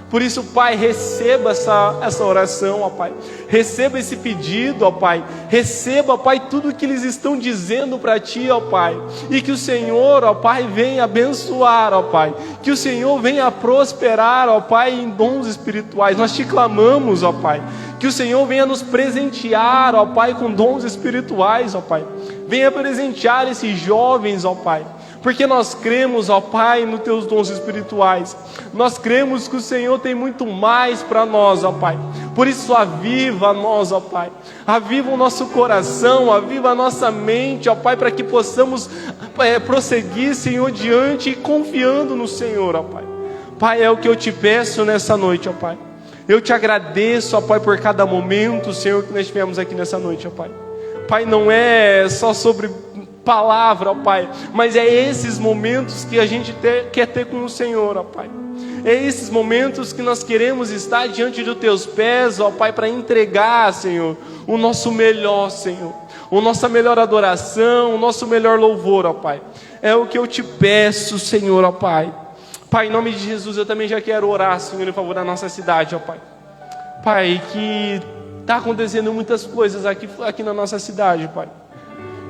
Por isso, Pai, receba essa oração, ó Pai. Receba esse pedido, ó Pai. Receba, ó Pai, tudo que eles estão dizendo para Ti, ó Pai. E que o Senhor, ó Pai, venha abençoar, ó Pai. Que o Senhor venha prosperar, ó Pai, em dons espirituais. Nós Te clamamos, ó Pai. Que o Senhor venha nos presentear, ó Pai, com dons espirituais, ó Pai. Venha presentear esses jovens, ó Pai. Porque nós cremos, ó Pai, nos Teus dons espirituais. Nós cremos que o Senhor tem muito mais para nós, ó Pai. Por isso aviva nós, ó Pai. Aviva o nosso coração, aviva a nossa mente, ó Pai, para que possamos prosseguir, Senhor, diante e confiando no Senhor, ó Pai. Pai, é o que eu Te peço nessa noite, ó Pai. Eu Te agradeço, ó Pai, por cada momento, Senhor, que nós tivemos aqui nessa noite, ó Pai. Pai, não é só sobre palavra, ó Pai, mas é esses momentos que a gente quer ter com o Senhor, ó Pai. É esses momentos que nós queremos estar diante dos Teus pés, ó Pai, para entregar, Senhor, o nosso melhor, Senhor, a nossa melhor adoração, o nosso melhor louvor, ó Pai. É o que eu Te peço, Senhor, ó Pai. Pai, em nome de Jesus, eu também já quero orar, Senhor, em favor da nossa cidade, ó Pai. Pai, que está acontecendo muitas coisas aqui na nossa cidade, Pai.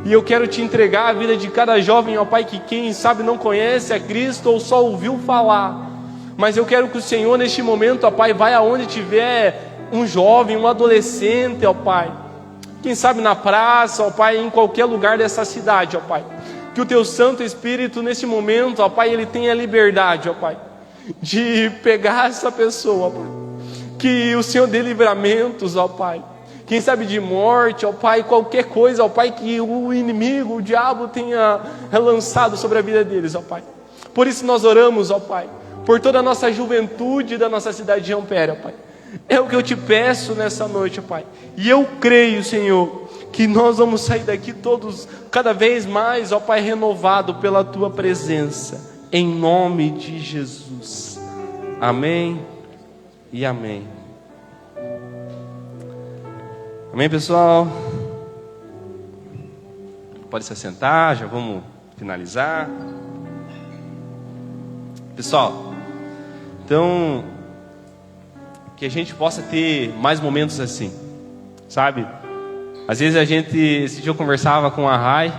E eu quero Te entregar a vida de cada jovem, ó Pai, que quem sabe não conhece a Cristo ou só ouviu falar. Mas eu quero que o Senhor, neste momento, ó Pai, vai aonde tiver um jovem, um adolescente, ó Pai. Quem sabe na praça, ó Pai, em qualquer lugar dessa cidade, ó Pai. Que o Teu Santo Espírito, nesse momento, ó Pai, ele tenha liberdade, ó Pai, de pegar essa pessoa, ó Pai. Que o Senhor dê livramentos, ó Pai. Quem sabe de morte, ó Pai, qualquer coisa, ó Pai, que o inimigo, o diabo tenha relançado sobre a vida deles, ó Pai. Por isso nós oramos, ó Pai, por toda a nossa juventude da nossa cidade de Ampere, ó Pai. É o que eu Te peço nessa noite, ó Pai. E eu creio, Senhor, que nós vamos sair daqui todos, cada vez mais, ó Pai, renovado pela Tua presença. Em nome de Jesus. Amém e amém. Amém, pessoal? Pode se assentar, já vamos finalizar. Pessoal, então, que a gente possa ter mais momentos assim, sabe? Às vezes esse dia eu conversava com a Rai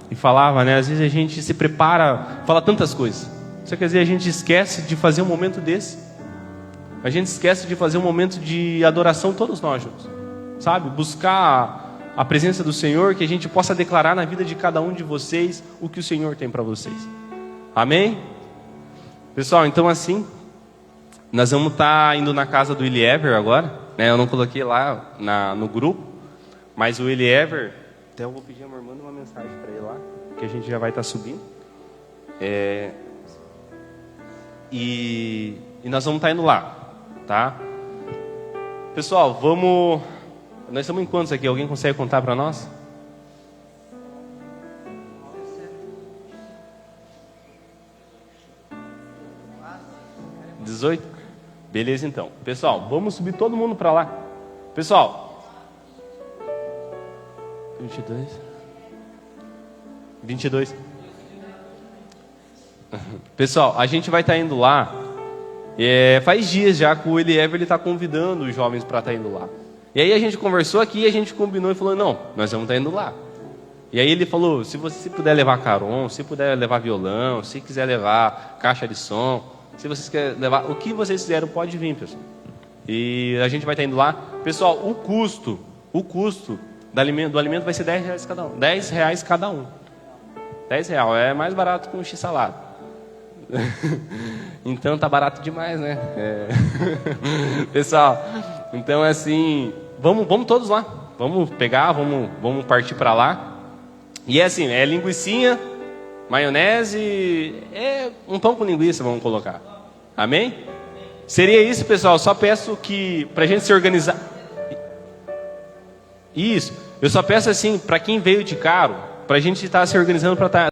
e falava, né? Às vezes a gente se prepara, fala tantas coisas. Só que às vezes a gente esquece de fazer um momento desse. A gente esquece de fazer um momento de adoração todos nós juntos. Sabe, buscar a presença do Senhor, que a gente possa declarar na vida de cada um de vocês o que o Senhor tem para vocês. Amém? Pessoal, então assim, nós vamos estar indo na casa do Eliever agora, né? Eu não coloquei lá no grupo, mas o Eliever, até eu vou pedir a minha irmã uma mensagem para ele lá, que a gente já vai estar subindo. E nós vamos estar indo lá, tá? Pessoal, nós estamos em quantos aqui? Alguém consegue contar para nós? 18? Beleza, então. Pessoal, vamos subir todo mundo para lá. Pessoal. 22. Pessoal, a gente vai estar indo lá. Faz dias já que o Eliever está convidando os jovens para estar indo lá. E aí a gente conversou aqui, a gente combinou e falou, não, nós vamos estar indo lá. E aí ele falou, se você puder levar carom, se puder levar violão, se quiser levar caixa de som, Se vocês querem levar, o que vocês fizeram pode vir, pessoal. E a gente vai estar indo lá. Pessoal, o custo do alimento vai ser R$10 cada um. R$10 cada um. R$10 é mais barato que um x-salada. Então tá barato demais, né? Pessoal, então assim, vamos todos lá. Vamos pegar, vamos partir para lá. E é assim, é linguicinha, maionese, é um pão com linguiça, vamos colocar. Amém? Seria isso, pessoal. Só peço que, pra gente se organizar. Isso. Eu só peço assim, para quem veio de carro, pra gente estar se organizando para estar